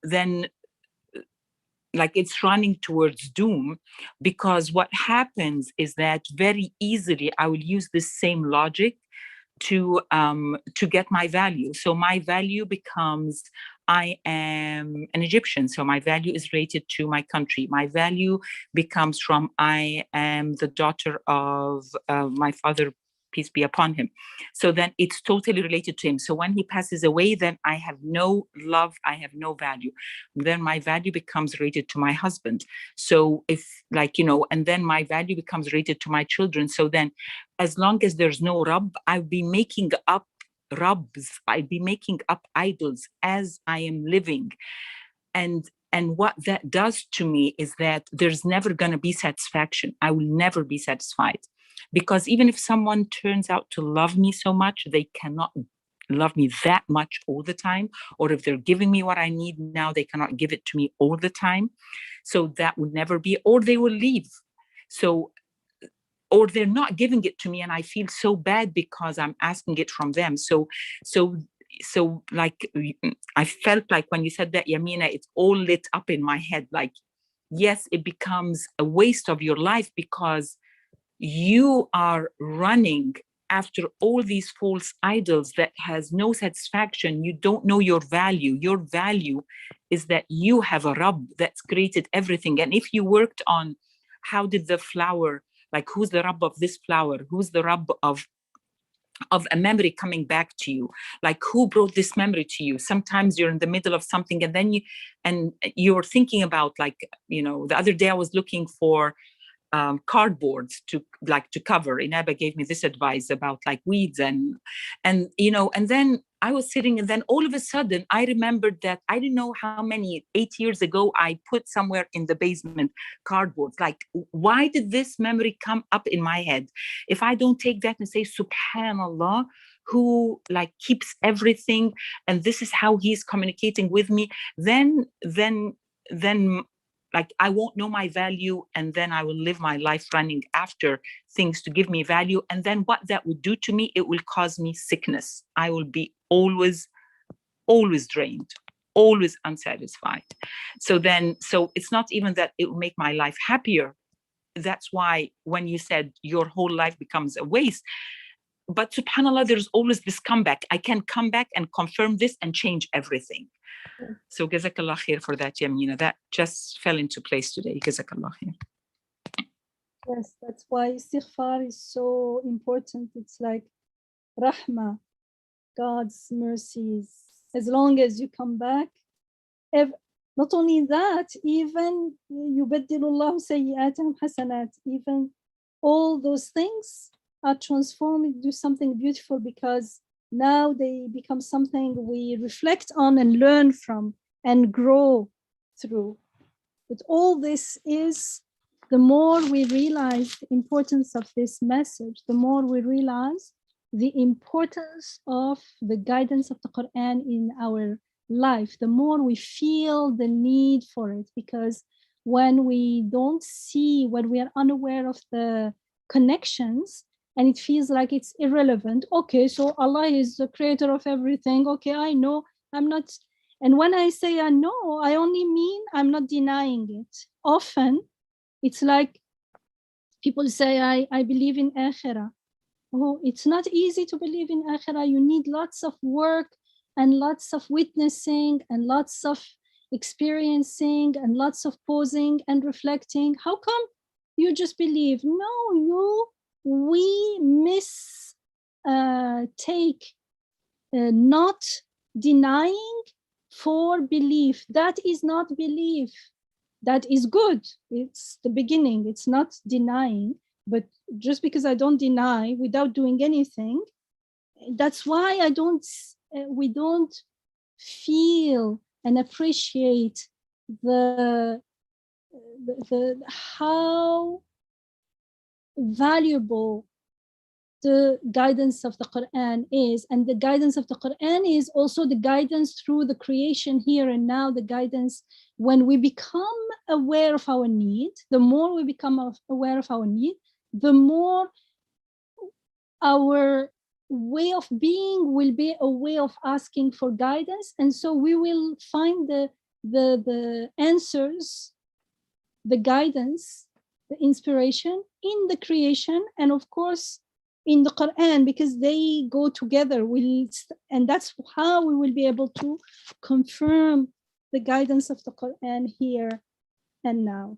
like it's running towards doom, because what happens is that very easily I will use this same logic to get my value. So my value becomes, I am an Egyptian, so my value is related to my country. My value becomes from, I am the daughter of my father, peace be upon him. So then it's totally related to him. So when he passes away, then I have no love, I have no value. Then my value becomes related to my husband. So if, like, and then my value becomes related to my children. So then as long as there's no Rabb, I'll be making up Rabbs, I'd be making up idols as I am living. And what that does to me is that there's never going to be satisfaction. I will never be satisfied. Because even if someone turns out to love me so much, they cannot love me that much all the time. Or if they're giving me what I need now, they cannot give it to me all the time. So that will never be, or they will leave. So, or they're not giving it to me and I feel so bad because I'm asking it from them. So like, I felt like when you said that, Yamina, it's all lit up in my head. Like, yes, it becomes a waste of your life because you are running after all these false idols that has no satisfaction. You don't know your value. Your value is that you have a Rabb that's created everything. And if you worked on how did the flower, like, who's the Rabb of this flower? Who's the Rabb of a memory coming back to you? Like, who brought this memory to you? Sometimes you're in the middle of something and then you're thinking about, like, the other day I was looking for cardboards to cover. Inaba gave me this advice about like weeds and then I was sitting, and then all of a sudden I remembered that I didn't know how many 8 years ago I put somewhere in the basement cardboard. Like, why did this memory come up in my head? If I don't take that and say, Subhanallah, who like keeps everything, and this is how he's communicating with me, then like I won't know my value, and then I will live my life running after things to give me value. And then what that would do to me, it will cause me sickness. I will be always drained, always unsatisfied. So it's not even that it will make my life happier. That's why when you said your whole life becomes a waste, but subhanAllah, there's always this comeback. I can come back and confirm this and change everything. So Jazakallah khair for that, Yamina. That just fell into place today. Jazakallah khair. Yes, that's why istighfar is so important. It's like rahmah, God's mercies. As long as you come back, not only that, even yubaddilullahu sayyi'atihim hasanat, even all those things are transformed into something beautiful, because now they become something we reflect on and learn from and grow through. But all this is, the more we realize the importance of this message, the more we realize the importance of the guidance of the Quran in our life, the more we feel the need for it. Because when we don't see, when we are unaware of the connections, and it feels like it's irrelevant. Okay, so Allah is the creator of everything. Okay, I know, I'm not. And when I say I know, I only mean I'm not denying it. Often, it's like people say, I believe in Akhirah. Oh, it's not easy to believe in Akhirah. You need lots of work and lots of witnessing and lots of experiencing and lots of pausing and reflecting. How come you just believe? No, we take not denying for belief. That is not belief. That is good. It's the beginning. It's not denying. But just because I don't deny without doing anything, that's why we don't feel and appreciate the how valuable the guidance of the Quran is. And the guidance of the Quran is also the guidance through the creation here and now, the guidance when we become aware of our need. The more we become aware of our need, the more our way of being will be a way of asking for guidance. And so we will find the answers, the guidance, the inspiration in the creation, and of course in the Quran, because they go together. And that's how we will be able to confirm the guidance of the Quran here and now.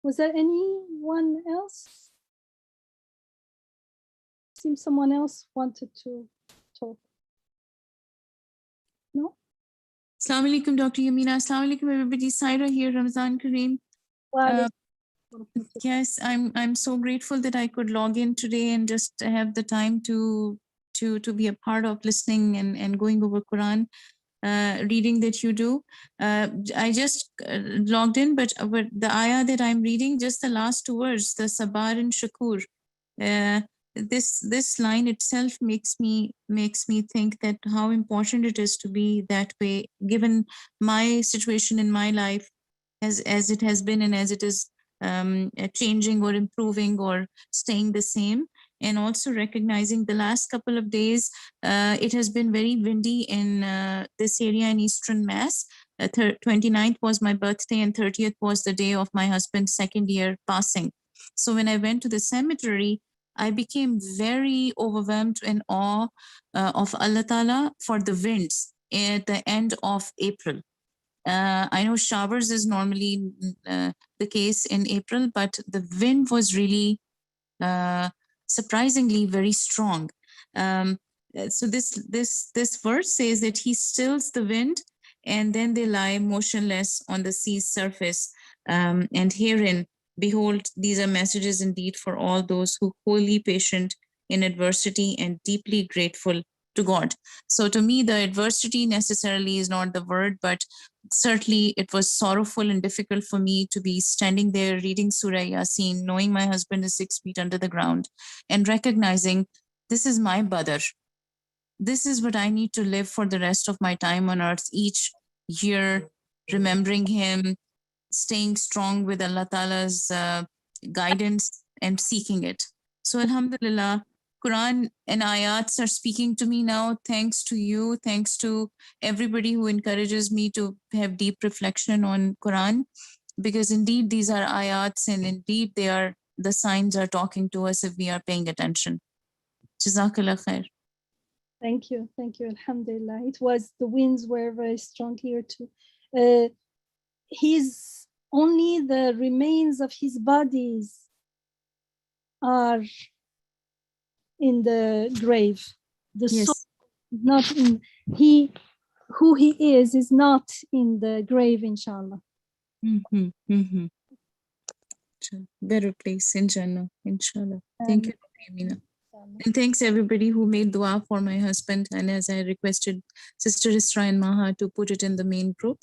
Was there anyone else? Seems someone else wanted to talk. No? Assalamu alaikum, Dr. Yamina. Assalamu alaikum, everybody. Saira here, Ramazan Kareem. Yes, I'm so grateful that I could log in today and just have the time to be a part of listening and going over Quran reading that you do. I just logged in, but the ayah that I'm reading, just the last two words, the Sabar and Shakur. This line itself makes me think that how important it is to be that way, given my situation in my life, as it has been and as it is changing or improving or staying the same. And also recognizing the last couple of days, it has been very windy in this area in Eastern Mass. 29th was my birthday and 30th was the day of my husband's second year passing. So when I went to the cemetery, I became very overwhelmed in awe of Allah Ta'ala for the winds at the end of April. I know showers is normally the case in April, but the wind was really surprisingly very strong. So this verse says that he stills the wind and then they lie motionless on the sea's surface. And herein, behold, these are messages indeed for all those who wholly patient in adversity and deeply grateful to God. So to me, the adversity necessarily is not the word, but certainly it was sorrowful and difficult for me to be standing there reading Surah Yasin, knowing my husband is 6 feet under the ground and recognizing this is my badr. This is what I need to live for the rest of my time on earth, each year, remembering him, staying strong with Allah Ta'ala's guidance and seeking it. So Alhamdulillah, Quran and ayats are speaking to me now, thanks to you, thanks to everybody who encourages me to have deep reflection on Quran, because indeed these are ayats and indeed they are the signs are talking to us if we are paying attention. Jazakallah khair. Thank you. Alhamdulillah. The winds were very strong here too. Only the remains of his bodies are in the grave. The Yes. soul is not in who he is not in the grave, inshallah. Better place in Jannah, inshallah. Thank you, Amina. And thanks everybody who made dua for my husband. And as I requested Sister Isra and Maha to put it in the main group.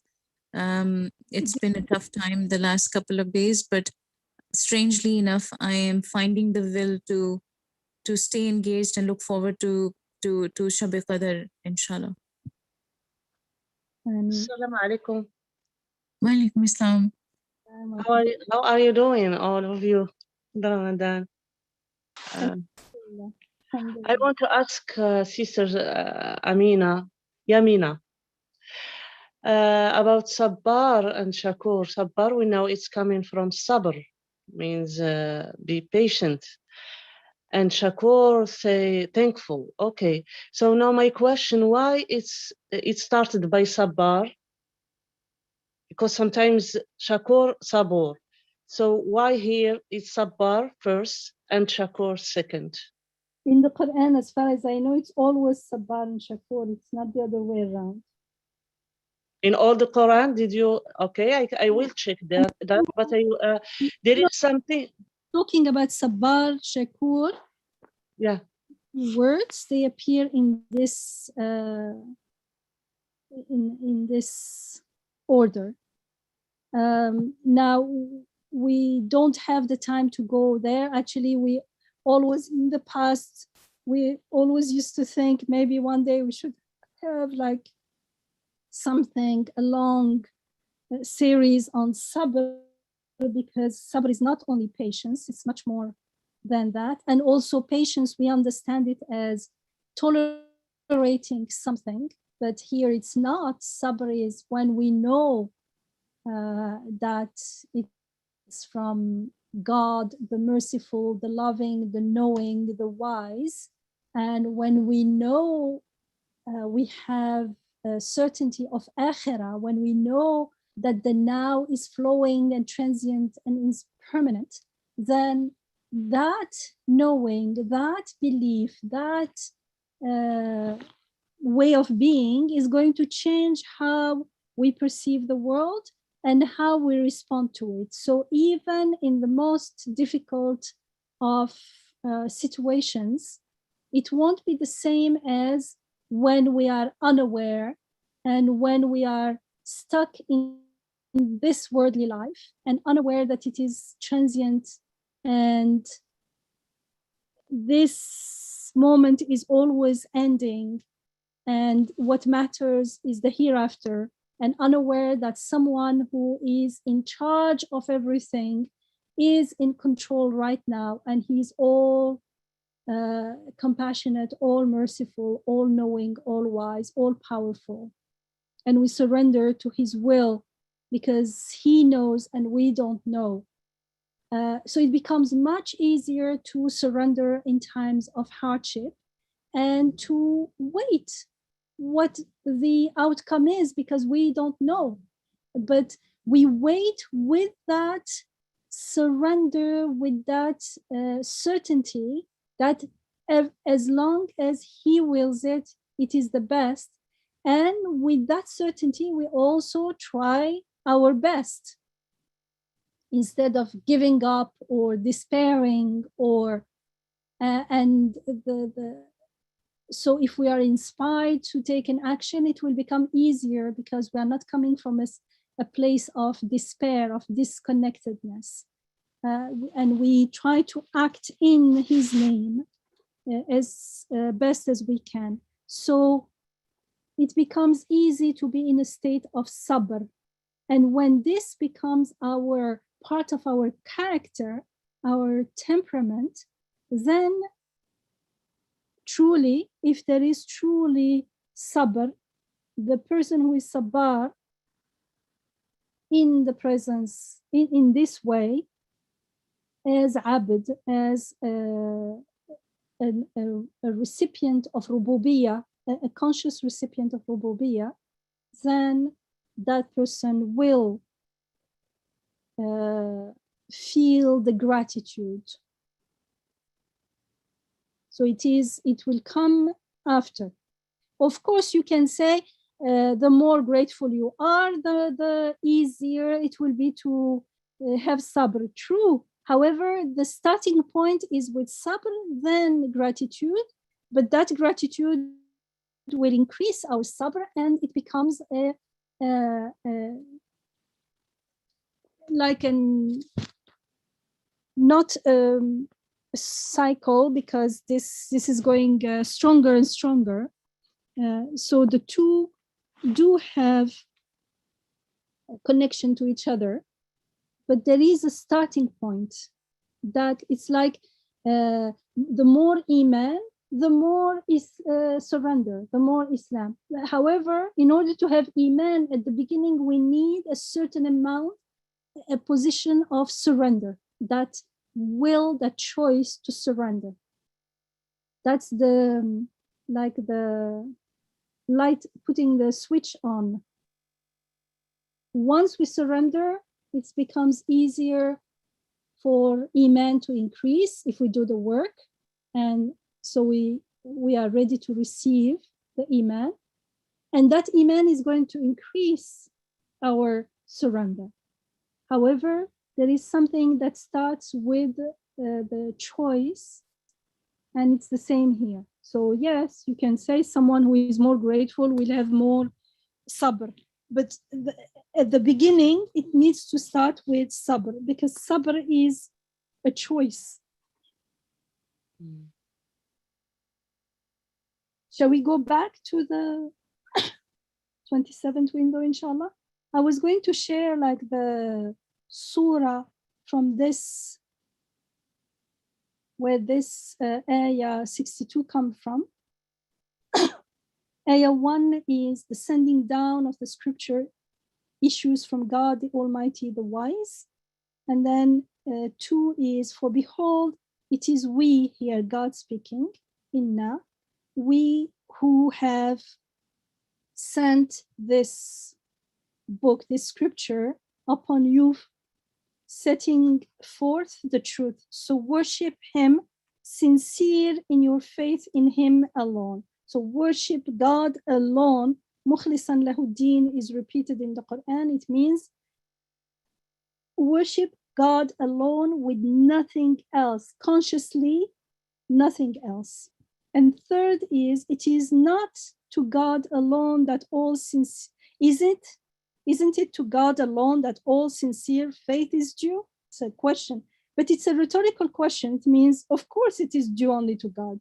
It's been a tough time the last couple of days, but strangely enough, I am finding the will to stay engaged and look forward to Shab-e Qadr, inshallah. Assalamu alaikum. Wa alaikum assalam. How are you doing, all of you? Ramadan. I want to ask Sister Yamina, about Sabbar and Shakur. Sabbar, we know it's coming from Sabr, means be patient. And Shakur, say thankful. Okay, so now my question, why it started by Sabbar? Because sometimes Shakur, Sabur. So why here it's Sabbar first and Shakur second? In the Quran, as far as I know, it's always Sabbar and Shakur. It's not the other way around. In all the Quran, did you? Okay, I will check that. But there is something. Talking about Sabbar, Shakur. Yeah. Words, they appear in this in this order. Now we don't have the time to go there. Actually, we always in the past we always used to think maybe one day we should have like something, a long series on sabr, because sabr is not only patience, it's much more than that. And also patience, we understand it as tolerating something, but here it's not. Sabr is when we know that it's from God, the merciful, the loving, the knowing, the wise. And when we know we have a certainty of akhirah, when we know that the now is flowing and transient and is permanent, then that knowing, that belief, that way of being is going to change how we perceive the world and how we respond to it. So even in the most difficult of situations, it won't be the same as when we are unaware and when we are stuck in this worldly life and unaware that it is transient and this moment is always ending and what matters is the hereafter, and unaware that someone who is in charge of everything is in control right now, and he's all compassionate, all merciful, all knowing, all wise, all powerful. And we surrender to his will because he knows and we don't know. So it becomes much easier to surrender in times of hardship and to wait what the outcome is, because we don't know. But we wait with that surrender, with that certainty that as long as he wills it, it is the best. And with that certainty, we also try our best instead of giving up or despairing or so if we are inspired to take an action, it will become easier because we are not coming from a place of despair, of disconnectedness. And we try to act in his name as best as we can. So it becomes easy to be in a state of sabr. And when this becomes our part of our character, our temperament, then truly, if there is truly sabr, the person who is sabbar in the presence, in this way, as abd, as a recipient of rububiyyah, a conscious recipient of rububiyyah, then that person will feel the gratitude. So it will come after. Of course, you can say the more grateful you are, the easier it will be to have sabr. True. However, the starting point is with sabr, then gratitude, but that gratitude will increase our sabr, and it becomes like not a cycle, because this is going stronger and stronger. So the two do have a connection to each other, but there is a starting point that it's like the more iman, the more is surrender, the more Islam. However, in order to have iman at the beginning, we need a certain amount, a position of surrender, that will, that choice to surrender. That's the like the light putting the switch on. Once we surrender, it becomes easier for iman to increase if we do the work, and so we are ready to receive the iman, and that iman is going to increase our surrender. However, there is something that starts with the choice, and it's the same here. So yes, you can say someone who is more grateful will have more sabr, but at the beginning, it needs to start with sabr, because sabr is a choice. Shall we go back to the 27th window, inshallah? I was going to share like the surah from this, where this ayah 62 comes from. Ayah 1 is the sending down of the scripture issues from God, the Almighty, the Wise. And then 2 is, for behold, it is we, here God speaking, inna, we who have sent this book, this scripture upon you, setting forth the truth. So worship him, sincere in your faith in him alone. So worship God alone. Mukhlisan lahuddin is repeated in the Quran. It means worship God alone with nothing else, consciously, nothing else. And third is, it is not to God alone that all isn't it to God alone that all sincere faith is due? It's a question, but it's a rhetorical question. It means, of course, it is due only to God.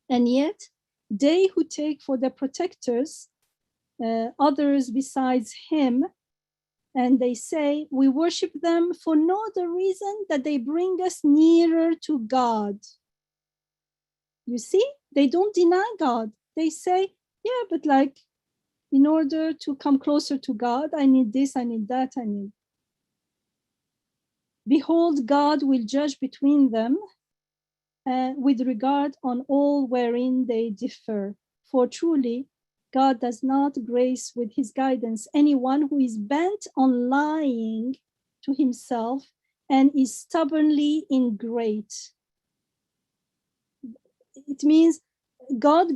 And yet, they who take for their protectors others besides him, and they say, we worship them for no other reason that they bring us nearer to God. You see, they don't deny God. They say, yeah, but like, in order to come closer to God, I need this, I need that, I need. Behold, God will judge between them with regard on all wherein they differ. For truly, God does not grace with his guidance anyone who is bent on lying to himself and is stubbornly ingrate. It means God,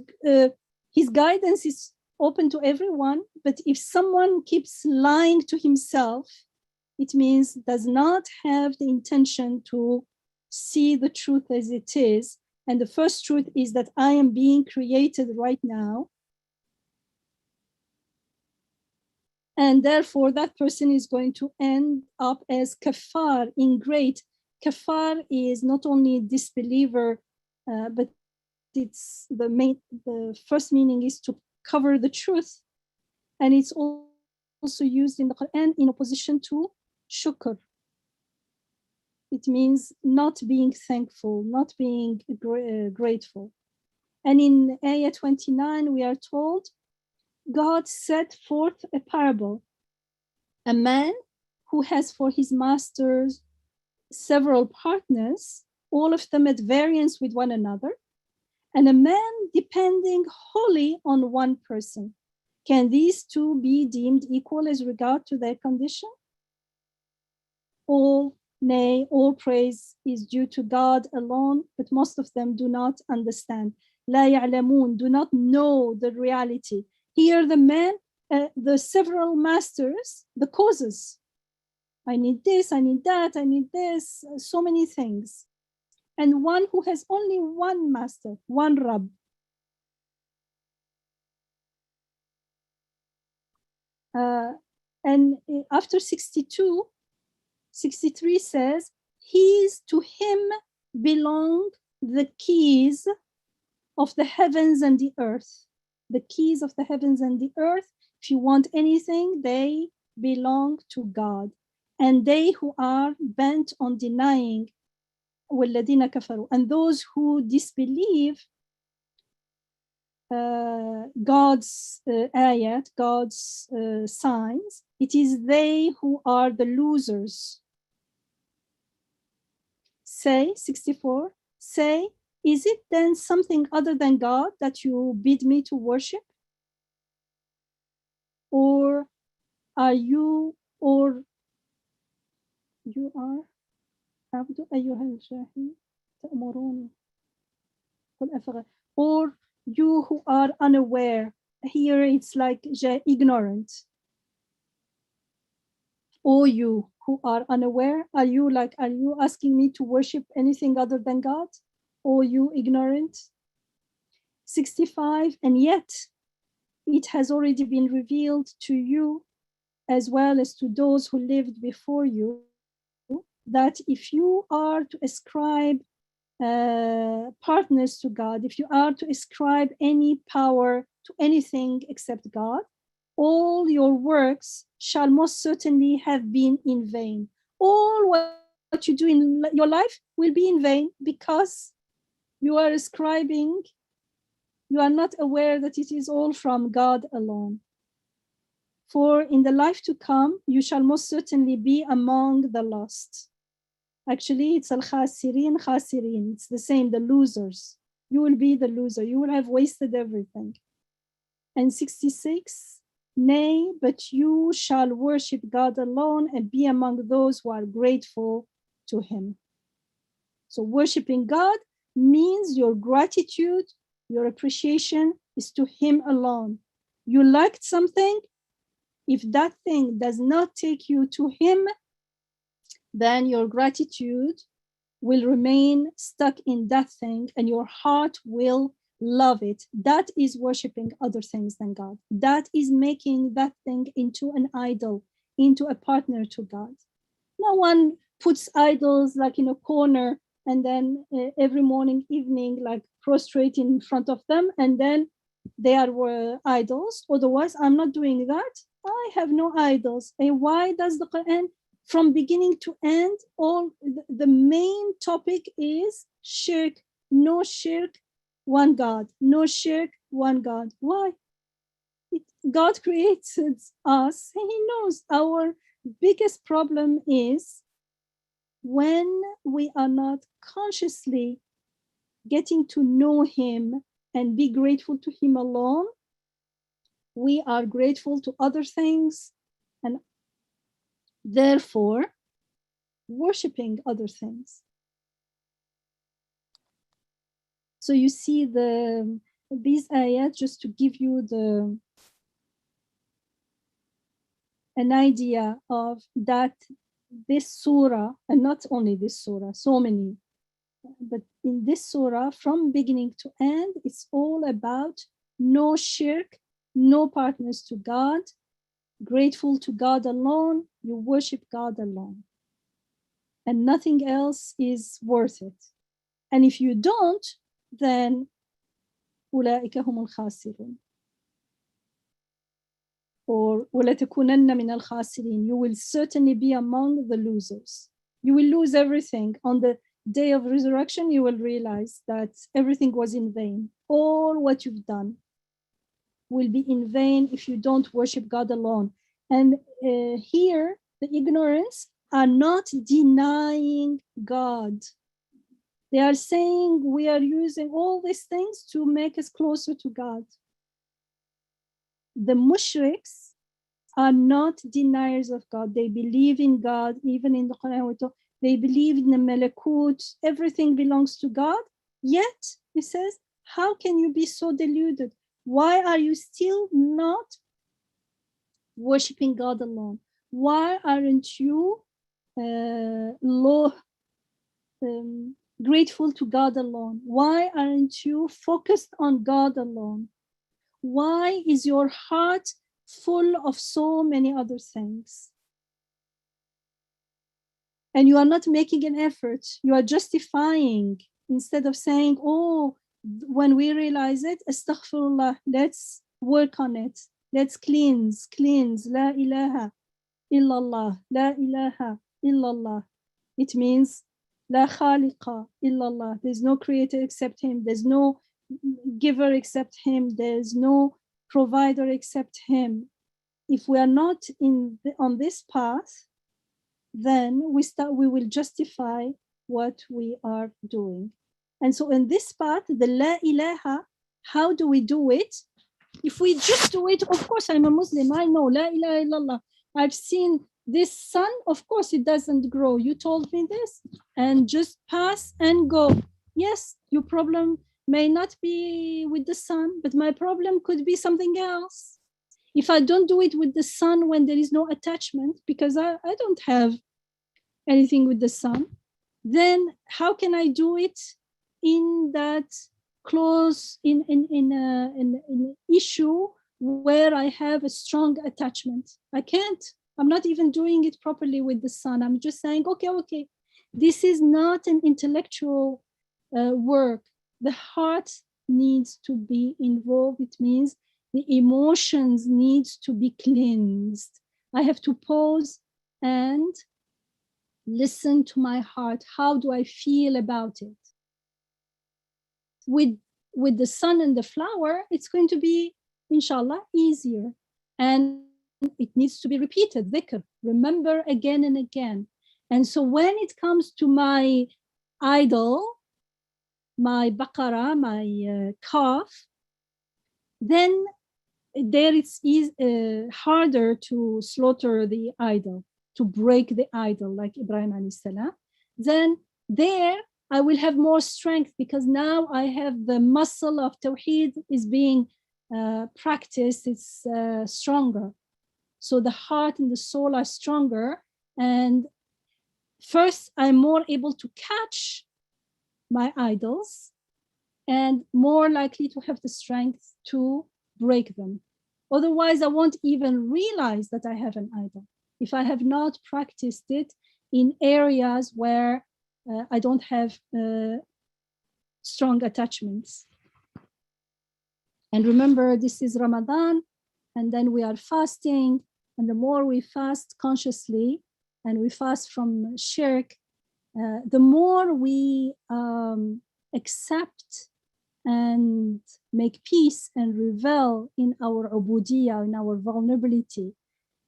his guidance is open to everyone, but if someone keeps lying to himself, it means does not have the intention to see the truth as it is. And the first truth is that I am being created right now. And therefore that person is going to end up as kafar, ingrate. Kafar is not only disbeliever, but it's the first meaning is to cover the truth, and it's also used in the Quran in opposition to shukr. It means not being thankful, not being grateful. And in ayah 29 we are told God set forth a parable, a man who has for his masters several partners, all of them at variance with one another, and a man depending wholly on one person. Can these two be deemed equal as regard to their condition? All, nay, all praise is due to God alone, but most of them do not understand. لا يعلمون, do not know the reality. Here the man, the several masters, the causes. I need this, I need that, I need this, so many things. And one who has only one master, one Rabb. And after 62, 63 says, to him belong the keys of the heavens and the earth. The keys of the heavens and the earth, if you want anything, they belong to God. And they who are bent on denying, وَالَّذِينَ كَفَرُوا, and those who disbelieve God's ayat, God's signs, it is they who are the losers. Say, 64, say, is it then something other than God that you bid me to worship? Or are you, or you are, عبد أيها الجاهل تأمرون قل أفغير, or you who are unaware. Here it's like ignorant. Or you who are unaware, are you asking me to worship anything other than God? Or you ignorant? 65, and yet it has already been revealed to you as well as to those who lived before you, that if you are to ascribe partners to God, if you are to ascribe any power to anything except God, all your works shall most certainly have been in vain. All what you do in your life will be in vain, because you are ascribing, you are not aware that it is all from God alone. For in the life to come, you shall most certainly be among the lost. Actually, it's al-khasirin, khasirin. It's the same, the losers. You will be the loser. You will have wasted everything. And 66, nay, but you shall worship God alone and be among those who are grateful to him. So worshiping God means your gratitude, your appreciation is to him alone. You liked something, if that thing does not take you to him, then your gratitude will remain stuck in that thing and your heart will love it. That is worshiping other things than God. That is making that thing into an idol, into a partner to God. No one puts idols like in a corner and then every morning, evening, like prostrate in front of them, and then they are idols. Otherwise, I'm not doing that. I have no idols. And why does the Quran, from beginning to end, all the main topic is shirk, no shirk, one God, no shirk, one God. Why? God created us, and he knows our biggest problem is when we are not consciously getting to know him and be grateful to him alone. We are grateful to other things and therefore worshiping other things. So you see these ayat, just to give you an idea of that this surah, and not only this surah, so many, but in this surah, from beginning to end, it's all about no shirk, no partners to God, grateful to God alone, you worship God alone. And nothing else is worth it. And if you don't, then أولئك هم الخاسرون. Or وَلَتَكُونَنَّ مِنَ الْخَاسِرِينَ. You will certainly be among the losers. You will lose everything. On the day of resurrection, you will realize that everything was in vain. All what you've done will be in vain if you don't worship God alone. And here, the ignorance are not denying God. They are saying we are using all these things to make us closer to God. The mushriks are not deniers of God. They believe in God, even in the Quran. They believe in the Malakut. Everything belongs to God. Yet, he says, how can you be so deluded? Why are you still not worshiping God alone? Why aren't you grateful to God alone? Why aren't you focused on God alone? Why is your heart full of so many other things? And you are not making an effort. You are justifying instead of saying, oh, when we realize it, astaghfirullah, let's work on it. Let's cleanse. La ilaha illallah, la ilaha illallah. It means la khaliqa illallah. There's no creator except him. There's no giver except him. There's no provider except him. If we are not on this path, then we will justify what we are doing. And so in this path, the la ilaha, how do we do it? If we just do it, of course, I'm a Muslim, I know, la ilaha illallah. I've seen this sun, of course it doesn't grow. You told me this, and just pass and go. Yes, your problem may not be with the sun, but my problem could be something else. If I don't do it with the sun when there is no attachment, because I don't have anything with the sun, then how can I do it in that close, in an issue where I have a strong attachment? I can't. I'm not even doing it properly with the sun. I'm just saying, okay, this is not an intellectual work. The heart needs to be involved. It means the emotions needs to be cleansed. I have to pause and listen to my heart. How do I feel about it? With the sun and the flower, it's going to be, inshallah, easier. And it needs to be repeated, dhikr, remember again and again. And so when it comes to my idol, my baqarah, my calf, then there it's harder to slaughter the idol, to break the idol like Ibrahim alayhi salam. Then there I will have more strength because now I have the muscle of Tawheed is being practiced, it's stronger. So the heart and the soul are stronger. And first, I'm more able to catch my idols and more likely to have the strength to break them. Otherwise, I won't even realize that I have an idol if I have not practiced it in areas where I don't have strong attachments. And remember, this is Ramadan, and then we are fasting. And the more we fast consciously and we fast from shirk, the more we accept and make peace and revel in our ubudiyah, in our vulnerability,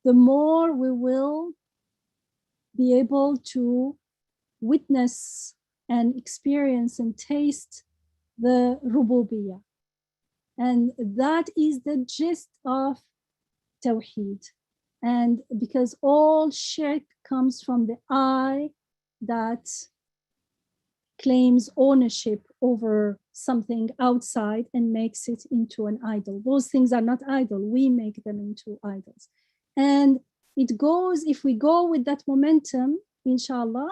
the more we will be able to witness and experience and taste the rububiyyah. And that is the gist of Tawheed. And because all shirk comes from the I that claims ownership over something outside and makes it into an idol. Those things are not idol. We make them into idols. And it goes, if we go with that momentum, inshallah,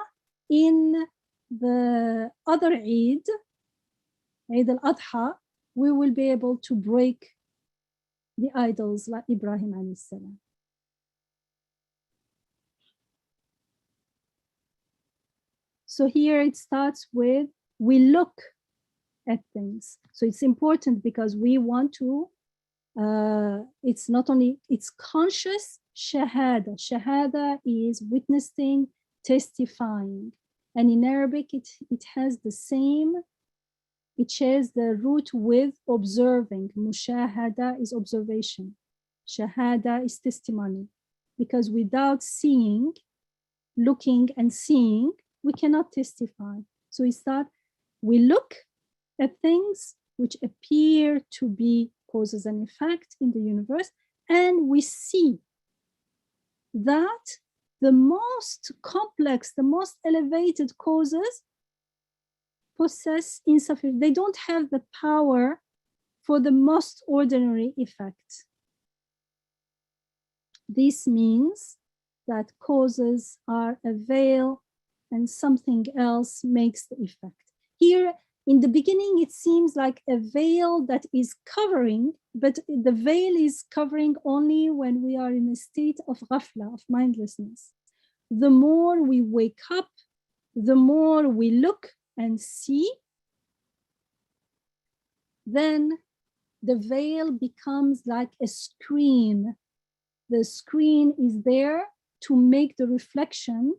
in the other Eid, Eid al-Adha, we will be able to break the idols like Ibrahim alayhi salam. So here it starts with, we look at things. So it's important because we want to, it's not only, it's conscious shahada. Shahada is witnessing, testifying. And in Arabic, it has the same, it shares the root with observing. Mushahada is observation. Shahada is testimony. Because without seeing, looking and seeing, we cannot testify. So we look at things which appear to be causes and effect in the universe, and we see that the most complex, the most elevated causes possess insufficient, they don't have the power for the most ordinary effect. This means that causes are a veil and something else makes the effect. Here, in the beginning, it seems like a veil that is covering, but the veil is covering only when we are in a state of ghafla, of mindlessness. The more we wake up, the more we look and see, then the veil becomes like a screen. The screen is there to make the reflection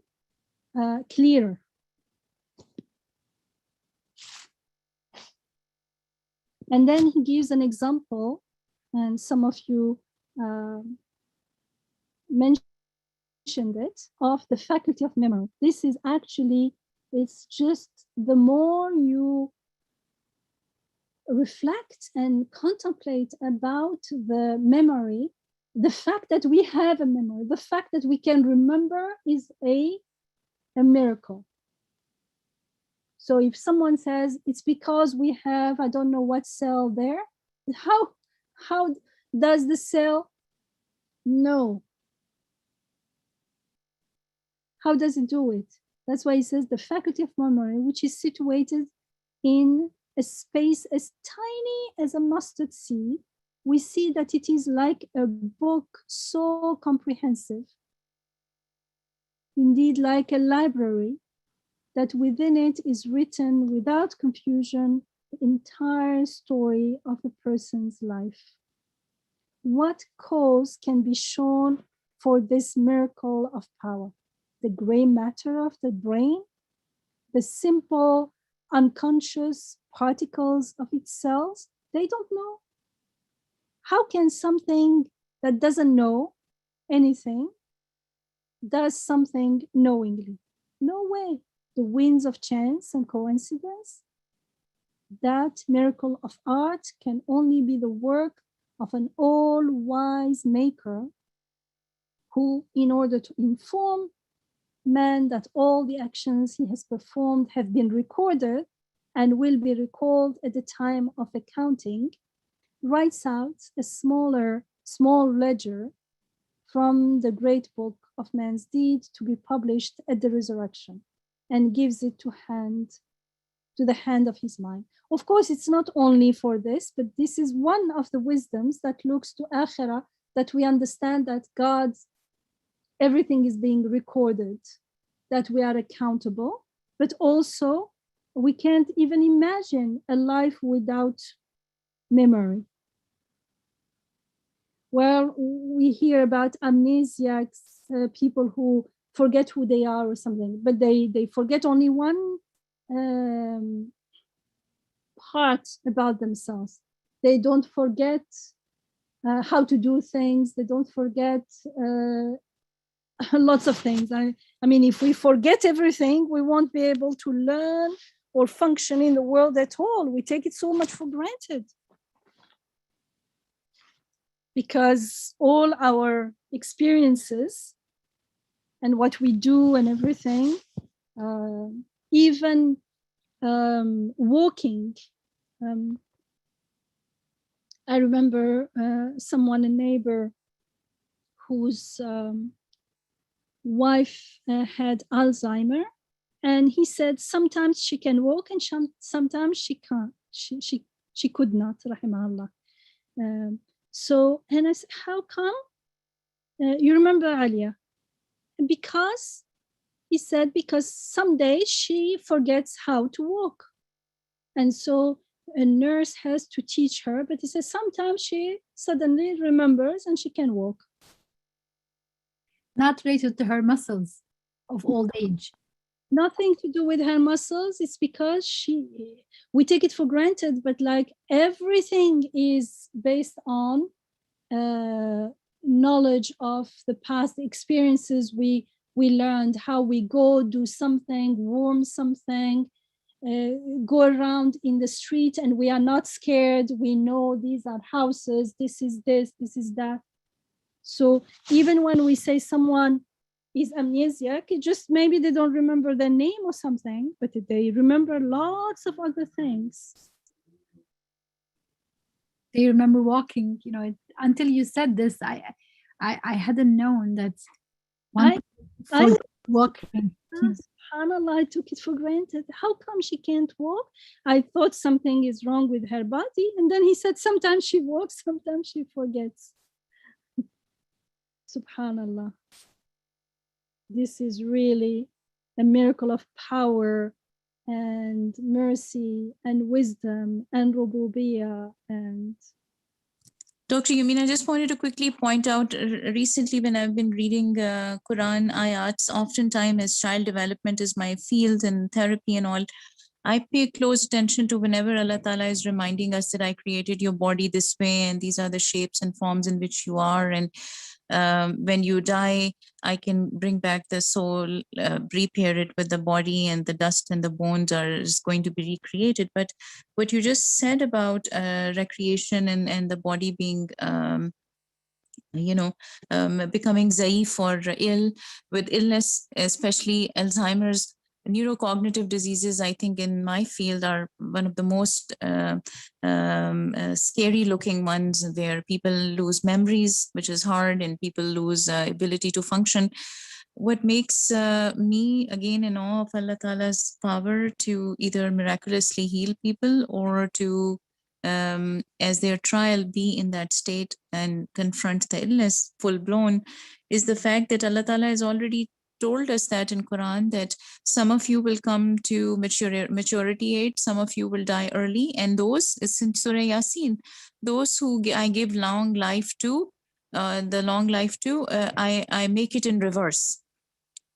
clearer. And then he gives an example, and some of you mentioned it, of the faculty of memory. This is actually, it's just the more you reflect and contemplate about the memory, the fact that we have a memory, the fact that we can remember is a miracle. So if someone says it's because we have, I don't know what cell there, how does the cell know? How does it do it? That's why he says the faculty of memory, which is situated in a space as tiny as a mustard seed, we see that it is like a book so comprehensive, indeed like a library, that within it is written without confusion the entire story of a person's life. What cause can be shown for this miracle of power? The gray matter of the brain, the simple unconscious particles of its cells? They don't know. How can something that doesn't know anything does something knowingly? No way. The winds of chance and coincidence, that miracle of art can only be the work of an all-wise maker who, in order to inform man that all the actions he has performed have been recorded and will be recalled at the time of accounting, writes out a small ledger from the great book of man's deed to be published at the resurrection, and gives it to the hand of his mind. Of course, it's not only for this, but this is one of the wisdoms that looks to Akhirah, that we understand that everything is being recorded, that we are accountable, but also we can't even imagine a life without memory. Well, we hear about amnesiacs, people who forget who they are or something, but they forget only one part about themselves. They don't forget how to do things. They don't forget lots of things. I mean, if we forget everything, we won't be able to learn or function in the world at all. We take it so much for granted, because all our experiences and what we do and everything, even walking. I remember a neighbor whose wife had Alzheimer, and he said sometimes she can walk and sometimes she can't. She could not, rahimahullah. So, and I said, how come? You remember Alia? Because he said, because some days she forgets how to walk. And so a nurse has to teach her, but he says sometimes she suddenly remembers and she can walk. Not related to her muscles of old age. Nothing to do with her muscles. It's because we take it for granted, but like everything is based on knowledge of the past experiences we We learned how we go do something, warm something, go around in the street, and we are not scared. We know these are houses, this is this is that. So even when we say someone is amnesiac, it just maybe they don't remember their name or something, but they remember lots of other things. They remember walking, you know, until you said this, I hadn't known that one I walking. SubhanAllah, I took it for granted. How come she can't walk? I thought something is wrong with her body. And then he said, sometimes she walks, sometimes she forgets. SubhanAllah. This is really a miracle of power and mercy and wisdom and rububiyyah. And Dr. Yamin, I just wanted to quickly point out, recently when I've been reading Quran ayats, oftentimes as child development is my field and therapy and all, I pay close attention to whenever Allah Ta'ala is reminding us that I created your body this way and these are the shapes and forms in which you are. And when you die, I can bring back the soul, repair it with the body, and the dust and the bones is going to be recreated. But what you just said about recreation and the body being becoming zaif or ill with illness, especially Alzheimer's, neurocognitive diseases, I think in my field are one of the most scary looking ones, where people lose memories, which is hard, and people lose ability to function. What makes me again in awe of Allah Ta'ala's power to either miraculously heal people or to as their trial be in that state and confront the illness full blown, is the fact that Allah Ta'ala has already told us that in Quran, that some of you will come to maturity age, some of you will die early, and those, it's in Surah Yasin, those who I give long life to, I make it in reverse.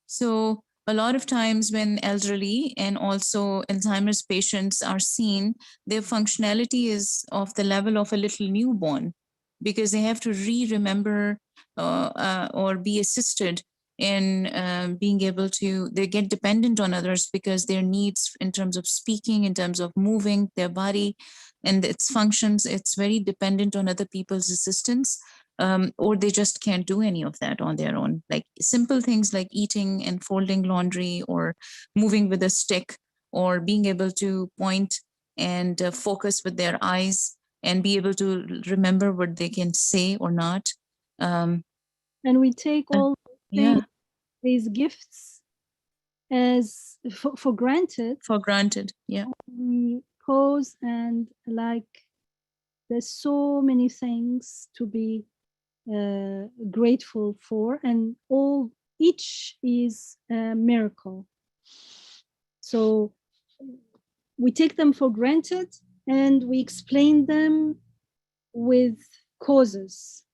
So a lot of times when elderly and also Alzheimer's patients are seen, their functionality is of the level of a little newborn, because they have to remember or be assisted in being able to, they get dependent on others because their needs in terms of speaking, in terms of moving their body and its functions, it's very dependent on other people's assistance. Or they just can't do any of that on their own. Like simple things like eating and folding laundry or moving with a stick or being able to point and focus with their eyes and be able to remember what they can say or not. And we take all these gifts as for granted. For granted, yeah. We pause and like there's so many things to be grateful for, and each is a miracle. So we take them for granted and we explain them with causes.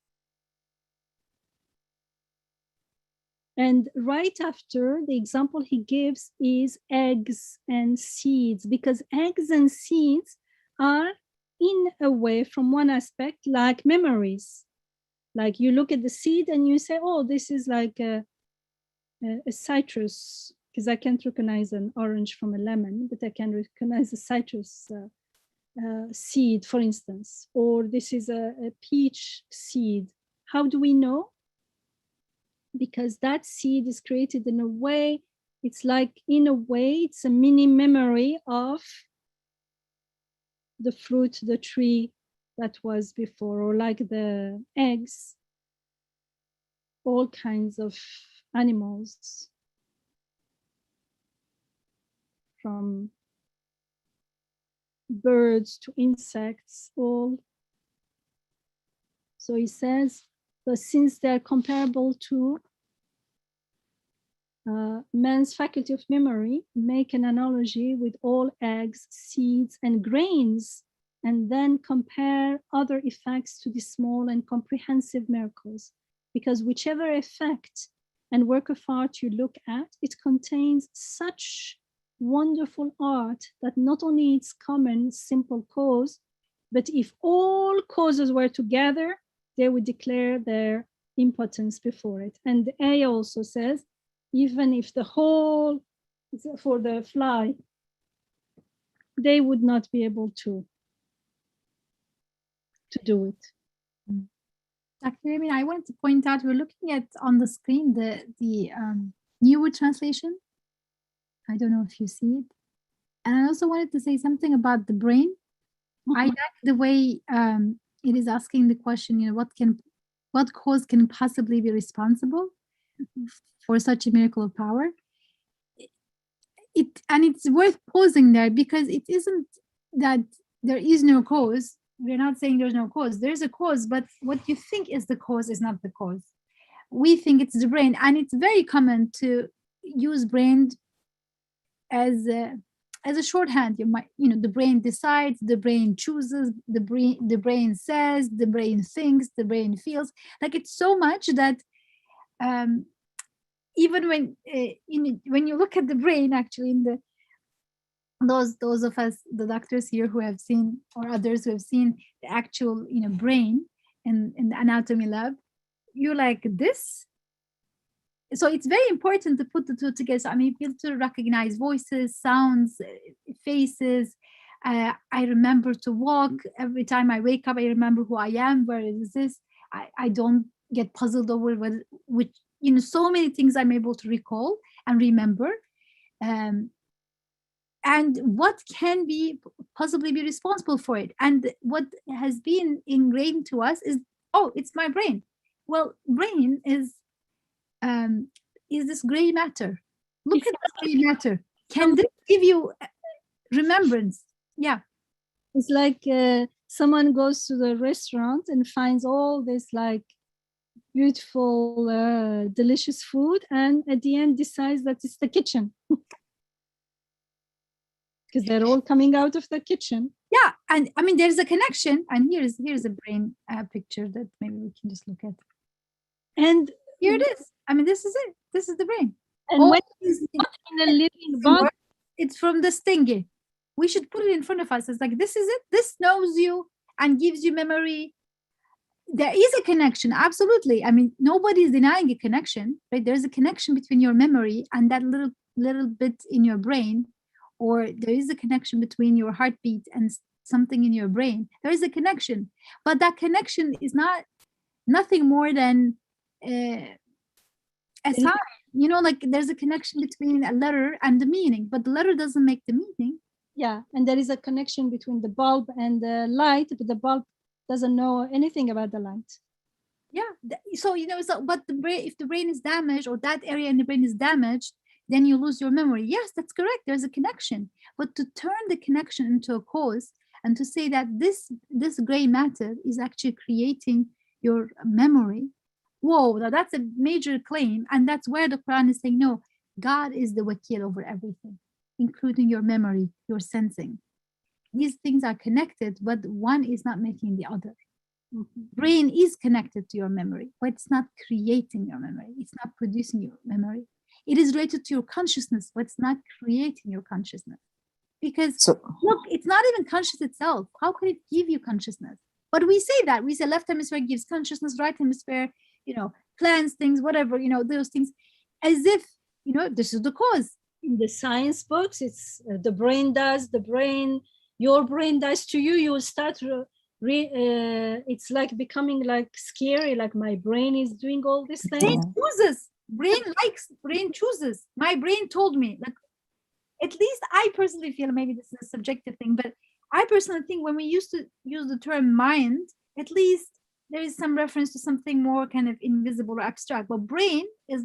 And right after, the example he gives is eggs and seeds, because eggs and seeds are in a way, from one aspect, like memories. Like you look at the seed and you say, oh, this is like a citrus, because I can't recognize an orange from a lemon, but I can recognize a citrus seed, for instance, or this is a peach seed. How do we know? Because that seed is created in a way, it's like, in a way, it's a mini memory of the fruit, the tree that was before, or like the eggs, all kinds of animals, from birds to insects, all. So he says, but since they're comparable to man's faculty of memory, make an analogy with all eggs, seeds, and grains, and then compare other effects to the small and comprehensive miracles. Because whichever effect and work of art you look at, it contains such wonderful art that not only its common, simple cause, but if all causes were together, they would declare their impotence before it. And the ayah also says, even if the whole, for the fly, they would not be able to do it. Dr. Ramin, I wanted to point out, we're looking at on the screen the newer translation. I don't know if you see it. And I also wanted to say something about the brain. I like the way it is asking the question, you know, what cause can possibly be responsible for such a miracle of power? And it's worth pausing there, because it isn't that there is no cause. We're not saying there's no cause. There's a cause, but what you think is the cause is not the cause. We think it's the brain, and it's very common to use brain as a shorthand. The brain decides, the brain chooses, the brain says, the brain thinks, the brain feels. Like, it's so much that even when you look at the brain, actually, in the those of us, the doctors here who have seen, or others who have seen the actual brain in the anatomy lab, you're like, this. So it's very important to put the two together. So, I mean, be able to recognize voices, sounds, faces. I remember to walk. Every time I wake up, I remember who I am. Where is this? I don't get puzzled over which, so many things I'm able to recall and remember. And what can possibly be responsible for it? And what has been ingrained to us is, oh, it's my brain. Well, brain is this gray matter. Look at the gray matter. Can this give you remembrance? Yeah. It's like someone goes to the restaurant and finds all this like beautiful, delicious food, and at the end decides that it's the kitchen. Because they're all coming out of the kitchen. Yeah, and I mean, there's a connection. And here's a brain picture that maybe we can just look at. And here it is. I mean, this is it. This is the brain. And when it's not in a living body, it's from the stingy. We should put it in front of us. It's like, this is it. This knows you and gives you memory. There is a connection, absolutely. I mean, nobody is denying a connection, right? There's a connection between your memory and that little bit in your brain, or there is a connection between your heartbeat and something in your brain. There is a connection, but that connection is nothing more than a sign. Like, there's a connection between a letter and the meaning, but the letter doesn't make the meaning. Yeah, and there is a connection between the bulb and the light, but the bulb doesn't know anything about the light. Yeah, so but the brain, if the brain is damaged, or that area in the brain is damaged, then you lose your memory. Yes, that's correct. There's a connection, but to turn the connection into a cause and to say that this gray matter is actually creating your memory, whoa, that's a major claim. And that's where the Quran is saying, no, God is the wakil over everything, including your memory, your sensing. These things are connected, but one is not making the other. Mm-hmm. Brain is connected to your memory, but it's not creating your memory. It's not producing your memory. It is related to your consciousness, but it's not creating your consciousness. Because look, it's not even conscious itself. How could it give you consciousness? But we say that. We say left hemisphere gives consciousness, right hemisphere, plans things, whatever, those things, as if, this is the cause. In the science books, it's the brain does, your brain does to you. You will start, it's like becoming like scary, like my brain is doing all these things. Brain chooses. My brain told me, like, at least I personally feel, maybe this is a subjective thing, but I personally think when we used to use the term mind, at least there is some reference to something more kind of invisible or abstract. But brain is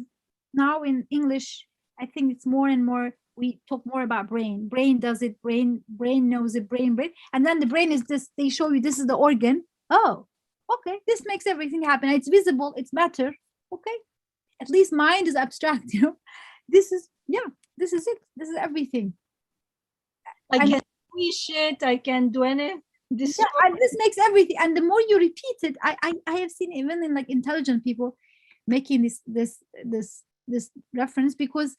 now in English, I think it's more and more, we talk more about brain. Brain does it, brain knows it, brain. And then the brain is this, they show you this is the organ. Oh, okay, this makes everything happen. It's visible, it's matter. Okay. At least mind is abstract, This is it. This is everything. I can wish it, I can do anything. This makes everything. And the more you repeat it, I have seen even in like intelligent people making this reference, because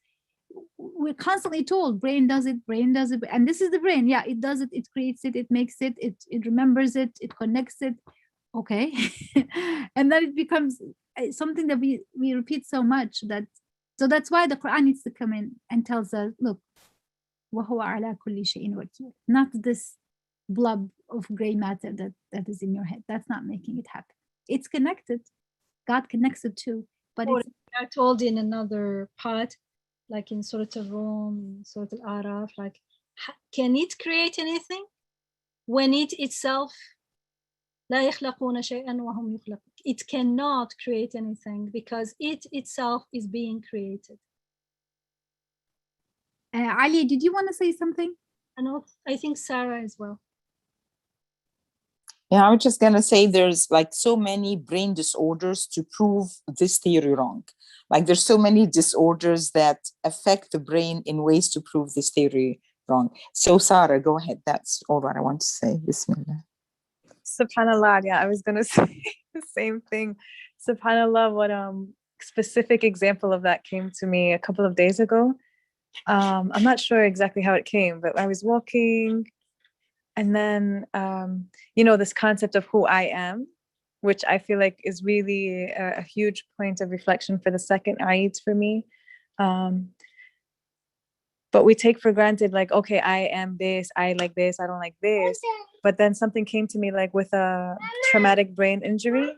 we're constantly told brain does it, and this is the brain. Yeah, it does it, it creates it, it makes it, it remembers it, it connects it. Okay. And then it becomes something that we repeat so much that So that's why the Quran needs to come in and tells us, look, وَهُوَ عَلَى كُلِّ شَيْءٍ وَكِيلٌ. Not this blob of gray matter that is in your head. That's not making it happen. It's connected. God connects it too, but Or it's we are told in another part, like in Surah Al-Rum, Surah Al-Araf, like, can it create anything when it itself لا يخلقون شيئا وهم يخلقون? It cannot create anything because it itself is being created. Ali, did you want to say something? And I think Sarah as well. Yeah, I was just gonna say there's like so many brain disorders to prove this theory wrong. Like there's so many disorders that affect the brain in ways to prove this theory wrong. So Sarah, go ahead. That's all that I want to say. Bismillah. SubhanAllah, yeah, I was gonna say the same thing. SubhanAllah, what specific example of that came to me a couple of days ago. I'm not sure exactly how it came, but I was walking, and then this concept of who I am, which I feel like is really a huge point of reflection for the second Eid for me. But we take for granted, like, okay, I am this, I like this, I don't like this. But then something came to me, like with a traumatic brain injury,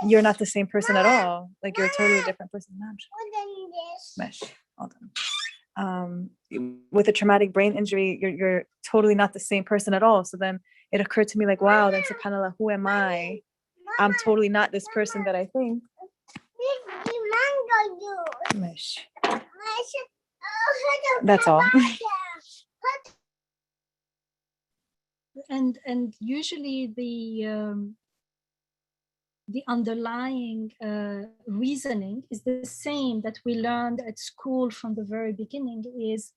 you're not the same person at all. Like you're a totally different person. Mesh, hold on. With a traumatic brain injury, you're totally not the same person at all. So then it occurred to me, like, wow, then SubhanAllah, who am I? I'm totally not this person that I think. Mesh. That's all. And usually the underlying reasoning is the same that we learned at school from the very beginning, is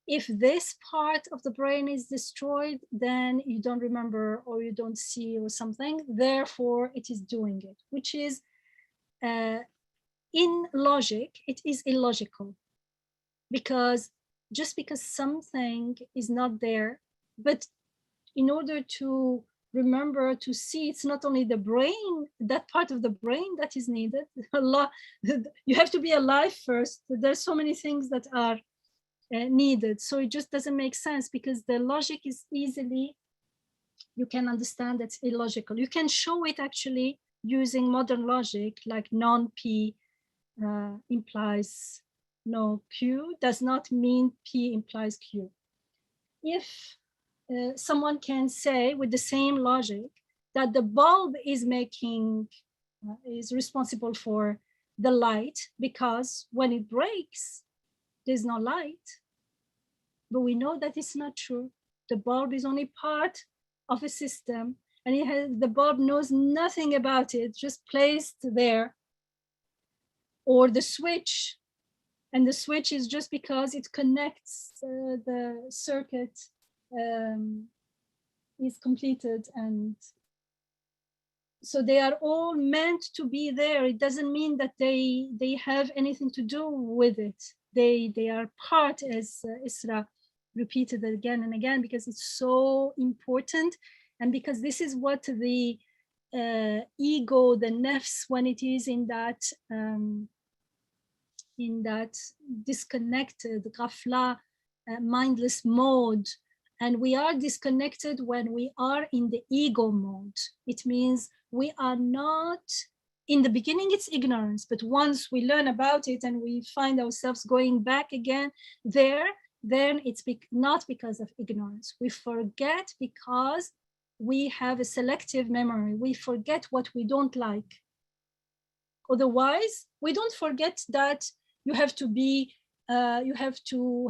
if this part of the brain is destroyed, then you don't remember or you don't see or something, therefore it is doing it, which is in logic, it is illogical. Because just because something is not there, but in order to remember to see, it's not only the brain, that part of the brain that is needed. You have to be alive first. There's so many things that are needed. So it just doesn't make sense, because the logic is easily, you can understand that's illogical. You can show it actually using modern logic, like non-P implies no Q, does not mean P implies Q. If someone can say with the same logic that the bulb is is responsible for the light, because when it breaks, there's no light. But we know that it's not true. The bulb is only part of a system, and the bulb knows nothing about it, just placed there. Or the switch, and the switch is just because it connects the circuit is completed, and so they are all meant to be there. It doesn't mean that they have anything to do with it. They are part, as Isra repeated again and again, because it's so important, and because this is what the ego, the nafs, when it is in that disconnected ghafla, mindless mode, and we are disconnected when we are in the ego mode. It means we are not, in the beginning it's ignorance, but once we learn about it and we find ourselves going back again there, then it's not because of ignorance. We forget because we have a selective memory. We forget what we don't like. Otherwise, we don't forget that you have to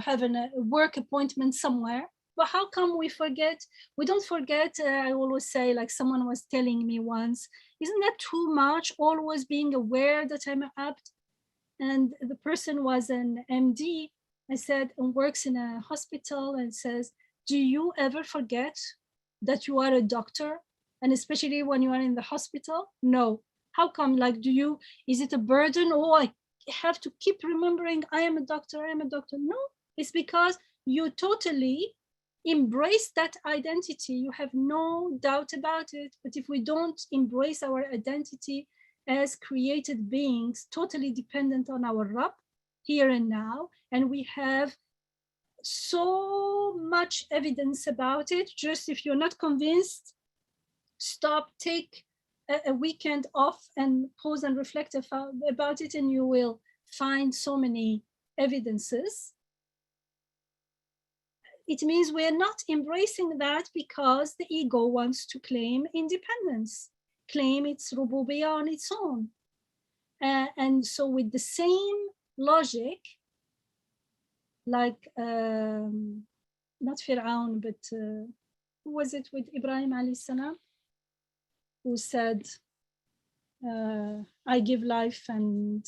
have a work appointment somewhere. But how come we forget? We don't forget. I always say, like someone was telling me once, isn't that too much, always being aware that I'm apt? And the person was an MD, I said, and works in a hospital, and says, do you ever forget that you are a doctor? And especially when you are in the hospital? No. How come? Like, is it a burden? Oh, I have to keep remembering I am a doctor, I am a doctor. No, it's because you totally embrace that identity. You have no doubt about it. But if we don't embrace our identity as created beings, totally dependent on our Rabb here and now. And we have so much evidence about it. Just if you're not convinced, stop, take a weekend off and pause and reflect about it, and you will find so many evidences. It means we're not embracing that because the ego wants to claim independence, claim its rububiyyah on its own. And so with the same logic, like not Fir'aun, but who was it with Ibrahim alayhi salam, who said, I give life and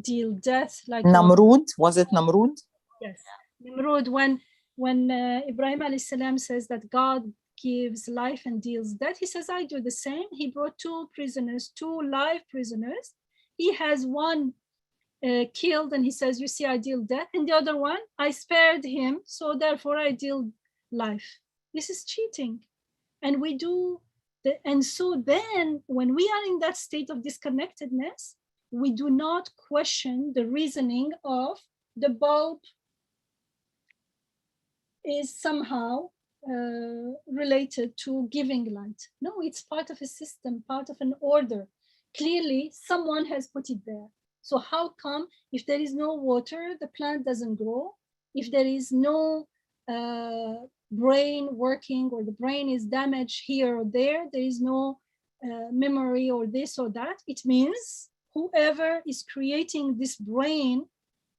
deal death, like Namrud, was it Namrud? Yes, Nimrod, when Ibrahim alayhi salam says that God gives life and deals death, he says, I do the same. He brought two live prisoners. He has one killed, and he says, you see, I deal death, and the other one, I spared him, so therefore I deal life. This is cheating. And we do, and so then when we are in that state of disconnectedness, we do not question the reasoning of the bulb is somehow related to giving light. No, it's part of a system, part of an order. Clearly, someone has put it there. So how come if there is no water, the plant doesn't grow? If there is no brain working, or the brain is damaged here or there is no memory or this or that, it means whoever is creating this brain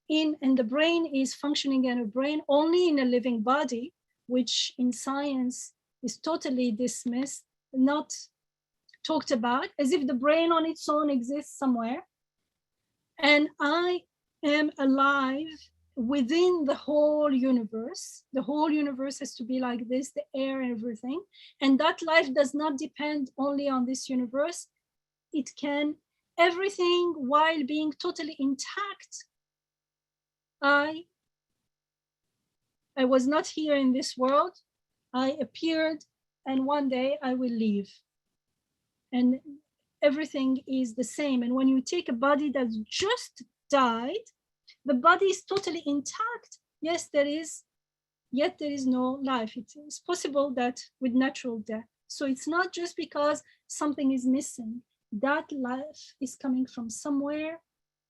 and the brain is functioning in a brain only in a living body, which in science is totally dismissed, not talked about, as if the brain on its own exists somewhere. And I am alive within the whole universe. The whole universe has to be like this, the air and everything. And that life does not depend only on this universe. It can, everything while being totally intact. I was not here in this world. I appeared, and one day I will leave. And everything is the same. And when you take a body that's just died, the body is totally intact. Yes, yet there is no life. It is possible that with natural death. So it's not just because something is missing. That life is coming from somewhere.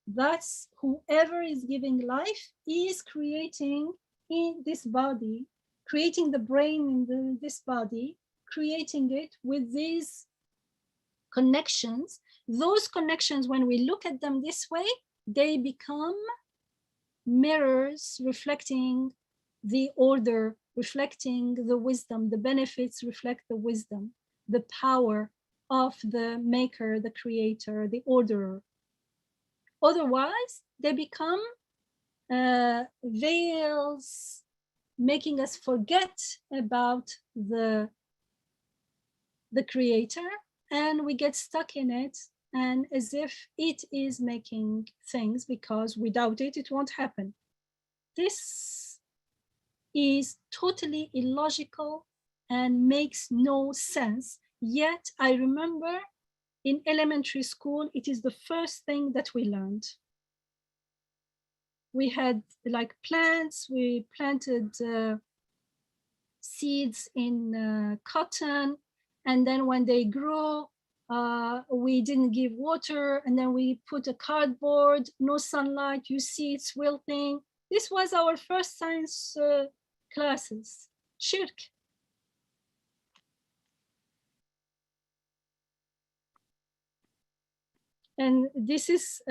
That's whoever is giving life is creating in this body, creating the brain in this body, creating it with these connections. Those connections, when we look at them this way, they become mirrors reflecting the order, reflecting the wisdom. The benefits reflect the wisdom, the power of the maker, the creator, the orderer. Otherwise, they become veils, making us forget about the creator, and we get stuck in it, and as if it is making things, because without it, it won't happen. This is totally illogical and makes no sense. Yet I remember in elementary school, it is the first thing that we learned. We had like plants, we planted seeds in cotton, and then when they grow, we didn't give water, and then we put a cardboard, no sunlight, you see it's wilting. This was our first science classes, shirk. And this is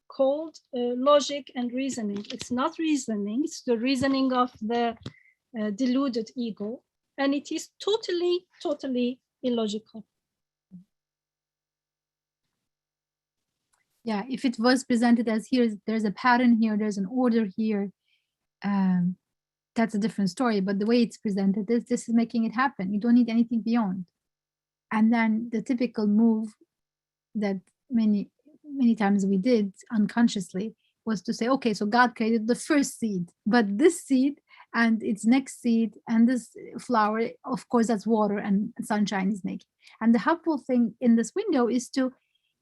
called logic and reasoning. It's not reasoning, it's the reasoning of the deluded ego. And it is totally, totally illogical. Yeah, if it was presented as there's a pattern here, there's an order here, that's a different story. But the way it's presented, this is making it happen. You don't need anything beyond. And then the typical move that many times we did unconsciously was to say, okay, so God created the first seed, but this seed and its next seed and this flower, of course, that's water and sunshine is making. And the helpful thing in this window is to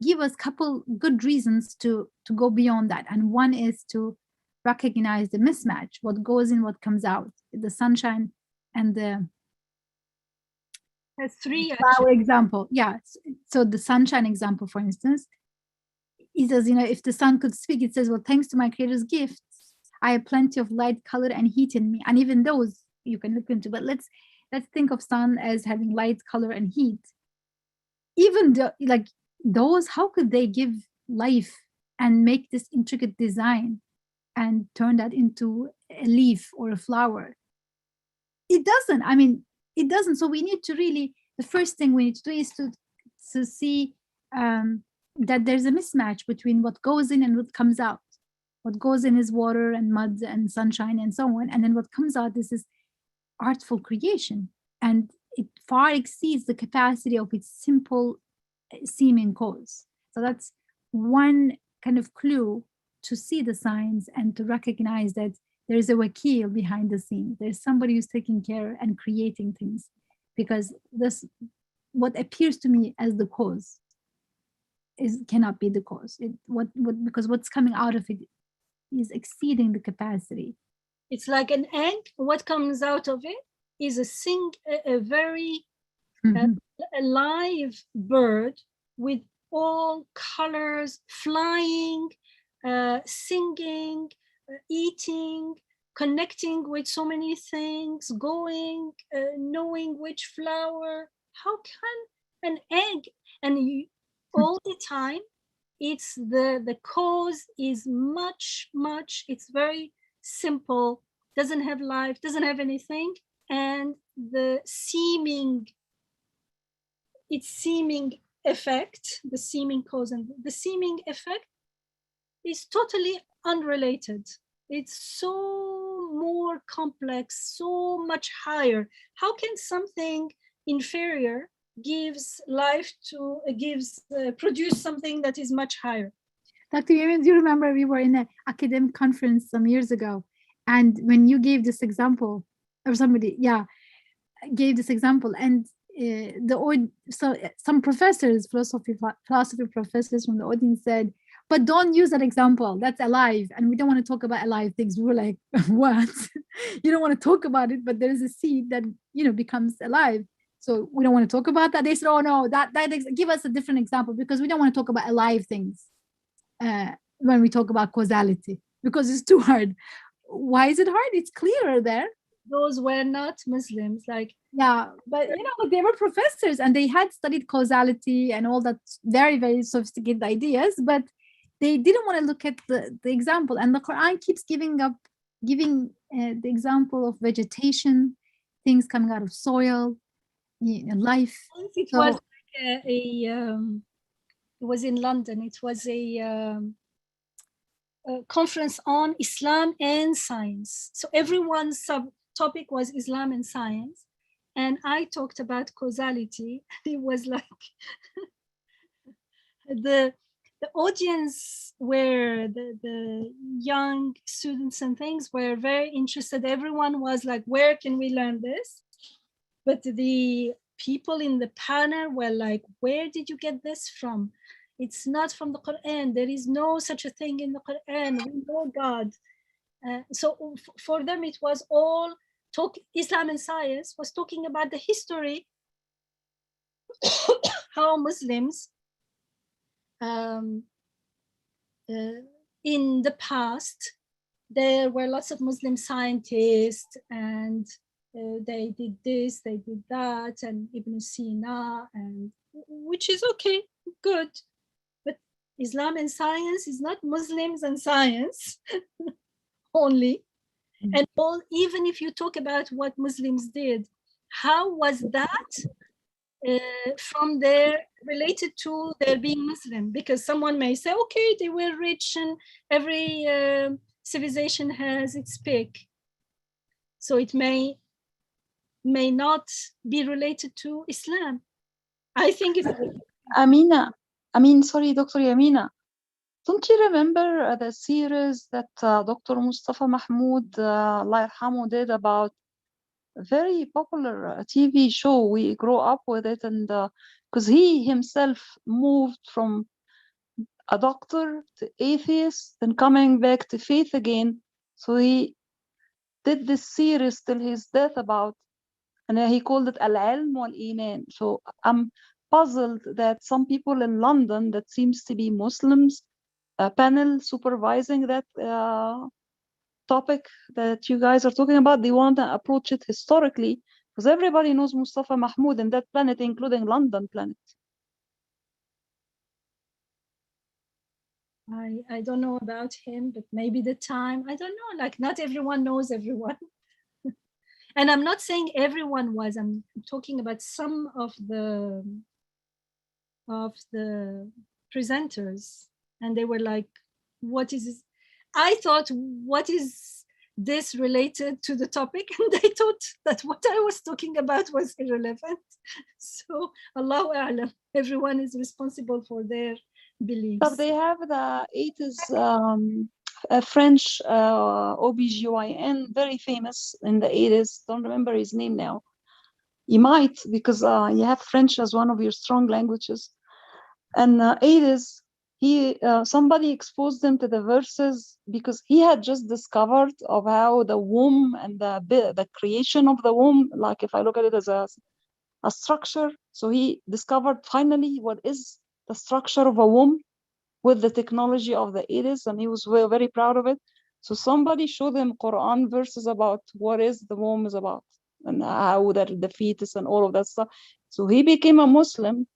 give us a couple good reasons to go beyond that. And one is to recognize the mismatch, what goes in, what comes out, the sunshine and the three flower example. Yeah. So the sunshine example, for instance, it says, you know, if the sun could speak, it says, well, thanks to my creator's gifts, I have plenty of light, color, and heat in me. And even those you can look into, but let's think of sun as having light, color, and heat. Even like those, how could they give life and make this intricate design and turn that into a leaf or a flower? It doesn't. I mean, it doesn't. So we need to really, the first thing we need to do is to see that there's a mismatch between what goes in and what comes out. What goes in is water and mud and sunshine and so on. And then what comes out, this is artful creation. And it far exceeds the capacity of its simple seeming cause. So that's one kind of clue to see the signs and to recognize that there is a wakil behind the scenes. There's somebody who's taking care and creating things, because this, what appears to me as the cause, cannot be the cause. Because what's coming out of it is exceeding the capacity. It's like an egg. What comes out of it is a very alive bird with all colors, flying, singing, eating, connecting with so many things, going, knowing which flower. How can an egg, and all the time, it's the cause is much, it's very simple, doesn't have life, doesn't have anything, and its seeming effect, the seeming cause and the seeming effect is totally unrelated. It's so more complex, so much higher. How can something inferior produce something that is much higher? Dr. Yemin, do you remember we were in an academic conference some years ago, and when you gave this example, or somebody, gave this example, and some professors, philosophy professors from the audience said, but don't use that example, that's alive, and we don't want to talk about alive things. We were like, what? You don't want to talk about it, but there's a seed that, you know, becomes alive. So we don't want to talk about that. They said, oh no, give us a different example, because we don't want to talk about alive things when we talk about causality, because it's too hard. Why is it hard? It's clearer there. Those were not Muslims, like. Yeah, but you know, they were professors and they had studied causality and all that very, very sophisticated ideas, but they didn't want to look at the example. And the Quran keeps giving the example of vegetation, things coming out of soil, life. It was like it was in London. It was a conference on Islam and science. So everyone's subtopic was Islam and science. And I talked about causality. It was like the audience were the young students and things were very interested. Everyone was like, where can we learn this? But the people in the panel were like, where did you get this from? It's not from the Quran. There is no such a thing in the Quran. We know God. So for them, it was all Islam and science was talking about the history, how Muslims in the past, there were lots of Muslim scientists, and they did this, they did that, and Ibn Sina, and which is okay, good. But Islam and science is not Muslims and science only. And even if you talk about what Muslims did, how was that from related to their being Muslim? Because someone may say, okay, they were rich and every civilization has its peak. So it may not be related to Islam. I think if Amina, sorry, Dr. Yamina. Don't you remember the series that Dr. Mustafa Mahmoud, Allah yarhamu, did about a very popular TV show? We grew up with it, and because he himself moved from a doctor to atheist, then coming back to faith again. So he did this series till his death about, and he called it Al-Ilm wal-Iman. So I'm puzzled that some people in London that seems to be Muslims, a panel supervising that topic that you guys are talking about, they want to approach it historically, because everybody knows Mustafa Mahmoud in that planet, including London planet. I don't know about him, but maybe the time, I don't know, like not everyone knows everyone. And I'm not saying everyone was, I'm talking about some of the presenters, and they were like, what is this? I thought, what is this related to the topic? And they thought that what I was talking about was irrelevant. So Allahu A'lam, everyone is responsible for their beliefs. But they have the 80s a French OBGYN, very famous in the 80s. Don't remember his name now. You might, because you have French as one of your strong languages. And 80s, he somebody exposed him to the verses because he had just discovered of how the womb and the creation of the womb, like if I look at it as a structure, so he discovered finally what is the structure of a womb with the technology of the 80s, and he was very proud of it. So somebody showed him Quran verses about what is the womb is about and how that the fetus and all of that stuff. So he became a Muslim.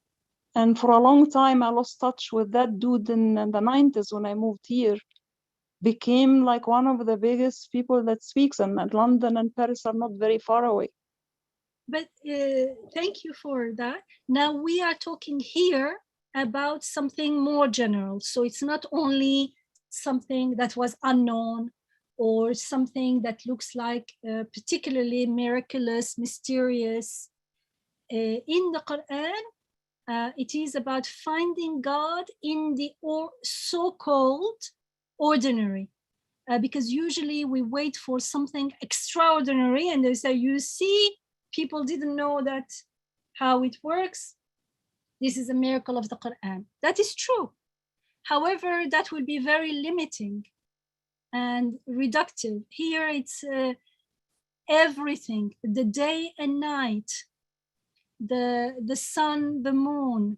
And for a long time, I lost touch with that dude in the 90s when I moved here. Became like one of the biggest people that speaks, and London and Paris are not very far away. But thank you for that. Now we are talking here about something more general. So it's not only something that was unknown or something that looks like particularly miraculous, mysterious. In the Quran, it is about finding God in the so-called ordinary. Because usually we wait for something extraordinary and they say, you see, people didn't know that how it works. This is a miracle of the Quran. That is true. However, that will be very limiting and reductive. Here it's everything, the day and night, the sun, the moon,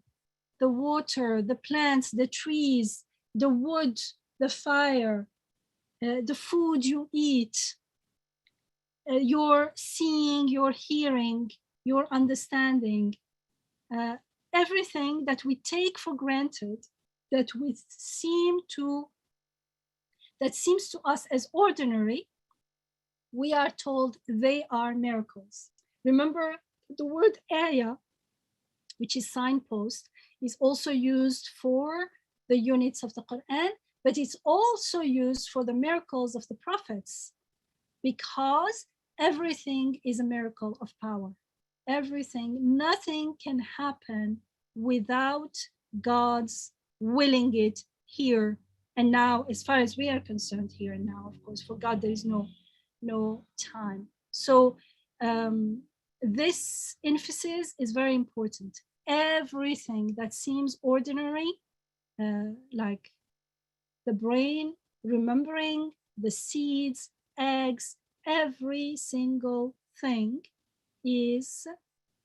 the water, the plants, the trees, the wood, the fire, the food you eat, your seeing, your hearing, your understanding, everything that we take for granted, that seems to us as ordinary, we are told they are miracles. Remember, the word ayah, which is signpost, is also used for the units of the Quran, but it's also used for the miracles of the prophets, because everything is a miracle of power. Everything, nothing can happen without God's willing it here and now, as far as we are concerned, here and now. Of course, for God, there is no time. So this emphasis is very important. Everything that seems ordinary, like the brain remembering, the seeds, eggs, every single thing is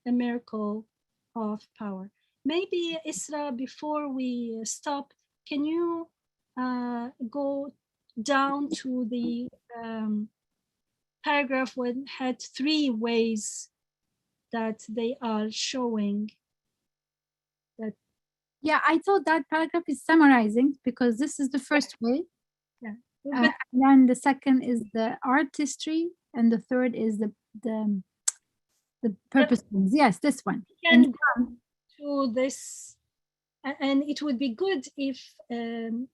a miracle of power. Maybe, Isra, before we stop, can you go down to the paragraph when had 3 ways that they are showing that? Yeah, I thought that paragraph is summarizing because this is the first way. Yeah. And then the second is the artistry, and the third is the purpose. Yes, this one. Can go to this, and it would be good if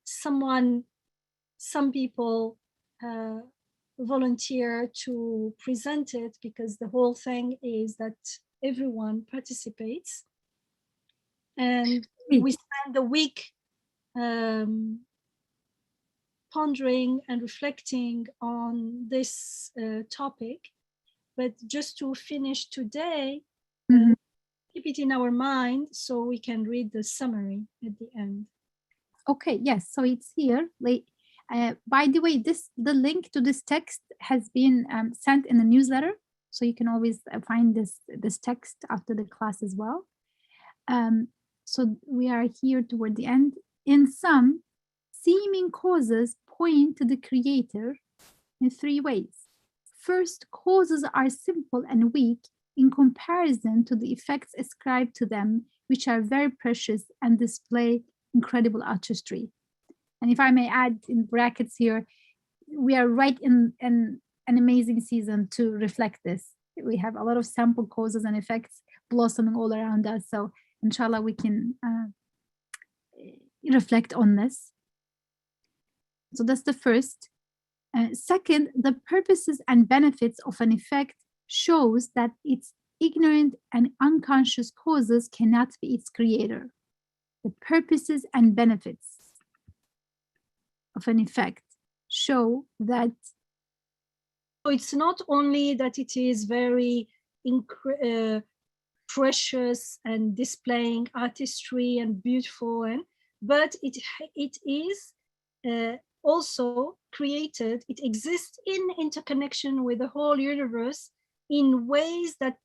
some people volunteer to present it, because the whole thing is that everyone participates, and we spend the week pondering and reflecting on this topic. But just to finish today, keep it in our mind so we can read the summary at the end. Okay, yes, so it's here. By the way, the link to this text has been sent in the newsletter, so you can always find this text after the class as well. So we are here toward the end. In sum, seeming causes point to the Creator in three ways. First, causes are simple and weak in comparison to the effects ascribed to them, which are very precious and display incredible artistry. And if I may add in brackets here, we are right in an amazing season to reflect this. We have a lot of sample causes and effects blossoming all around us. So inshallah, we can reflect on this. So that's the first. Second, the purposes and benefits of an effect shows that its ignorant and unconscious causes cannot be its creator. The purposes and benefits of an effect show that. So it's not only that it is very precious and displaying artistry and beautiful, but it is also created, it exists in interconnection with the whole universe in ways that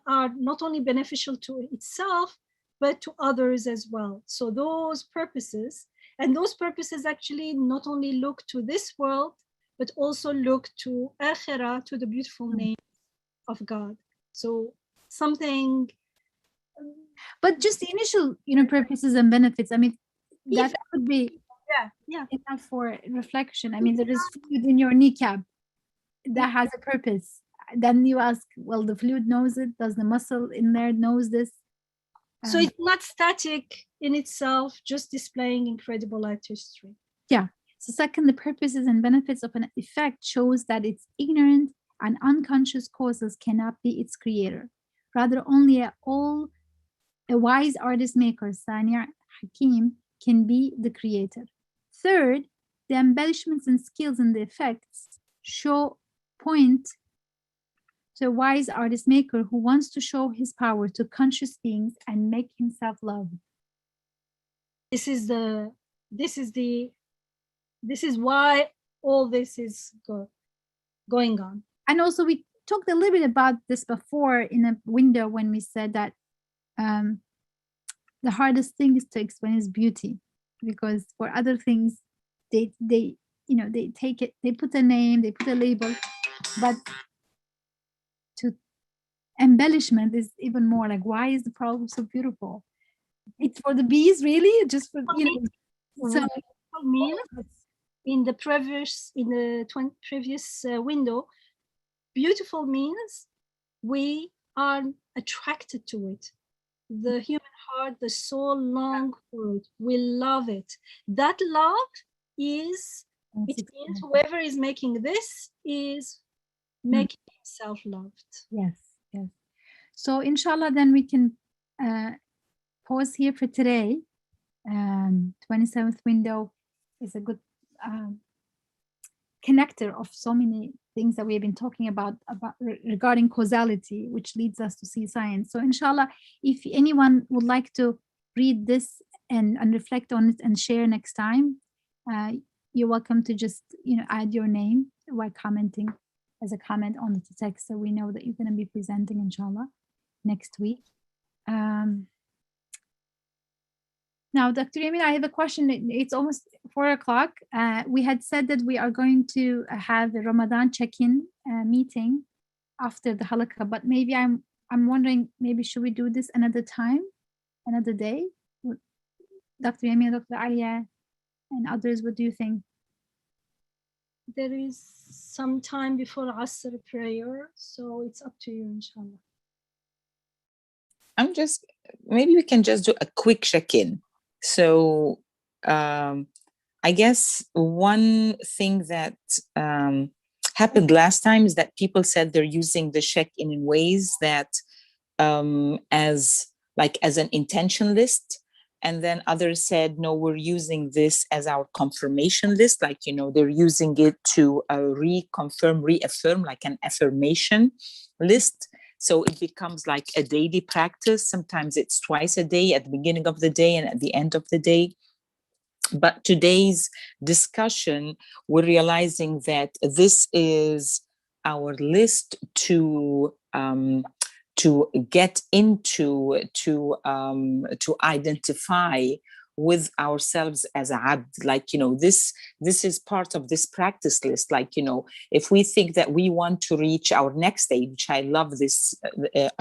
are not only beneficial to itself, but to others as well. So those purposes actually not only look to this world, but also look to Akhirah, to the beautiful name of God. So something. But just the initial, purposes and benefits, I mean, that could be enough for reflection. I mean, there is fluid in your kneecap that has a purpose. Then you ask, well, the fluid knows it. Does the muscle in there knows this? So it's not static in itself, just displaying incredible artistry. Yeah. So second, the purposes and benefits of an effect shows that its ignorant and unconscious causes cannot be its creator. Rather, only a wise artist maker, Sani' Hakim, can be the creator. Third, the embellishments and skills in the effects point to a wise artist maker who wants to show his power to conscious beings and make himself loved. This is why all this is going on. And also we talked a little bit about this before in a window when we said that the hardest thing is to explain is beauty, because for other things they take it, they put a name, they put a label, but to embellishment is even more like, why is the problem so beautiful? It's for the bees, really, just for So mean in the previous window, beautiful means we are attracted to it. The human heart, the soul long for it. We love it. That love is, it means whoever is making this is making himself loved. Yes, yes. So inshallah, then we can pause here for today. 27th window is a good connector of so many things that we have been talking about regarding causality, which leads us to see science. So inshallah, if anyone would like to read this and reflect on it and share next time, you're welcome to just add your name while commenting as a comment on the text, so we know that you're going to be presenting inshallah next week. Now, Dr. Yamin, I have a question. It's almost 4 o'clock. We had said that we are going to have a Ramadan check-in meeting after the halaqah, but maybe I'm wondering, maybe should we do this another time, another day? Dr. Yamin, Dr. Alia, and others, what do you think? There is some time before Asr prayer, so it's up to you, inshallah. Maybe we can just do a quick check-in. So I guess one thing that happened last time is that people said they're using the check-in in ways that as an intention list. And then others said, no, we're using this as our confirmation list. They're using it to reaffirm, like an affirmation list. So it becomes like a daily practice. Sometimes it's twice a day, at the beginning of the day and at the end of the day. But today's discussion, we're realizing that this is our list to get into, to identify with ourselves as abd. Like, this is part of this practice list. Like, if we think that we want to reach our next stage, I love this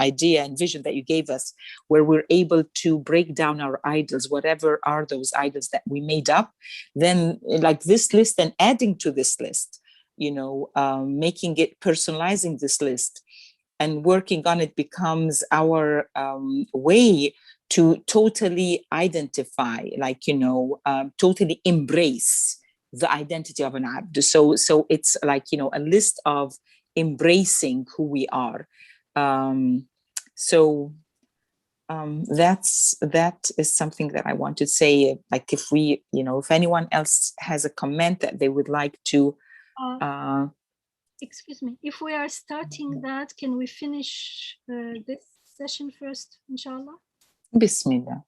idea and vision that you gave us, where we're able to break down our idols, whatever are those idols that we made up, then like this list and adding to this list, making it, personalizing this list and working on it becomes our way to totally identify, like, totally embrace the identity of an abd. So it's like, a list of embracing who we are. That is something that I want to say. Like, if we, if anyone else has a comment that they would like to. Excuse me, if we are starting that, can we finish this session first, inshallah? Bismillah.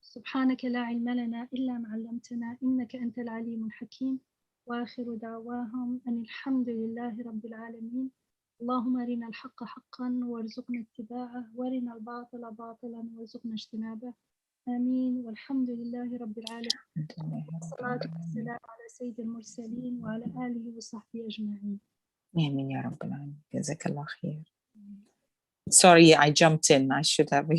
سبحانك لا علم لنا إلا ما علمتنا إنك أنت العليم الحكيم وآخر دعواهم أن الحمد لله رب العالمين اللهم أرنا الحق حقا وارزقنا اتباعه وارنا الباطل باطلا وارزقنا اجتنابه آمين والحمد لله رب العالمين والصلاة والسلام على سيد المرسلين وعلى آله وصحبه أجمعين آمين يا رب العالمين. جزاك الله خير. Sorry, I jumped in. I should have.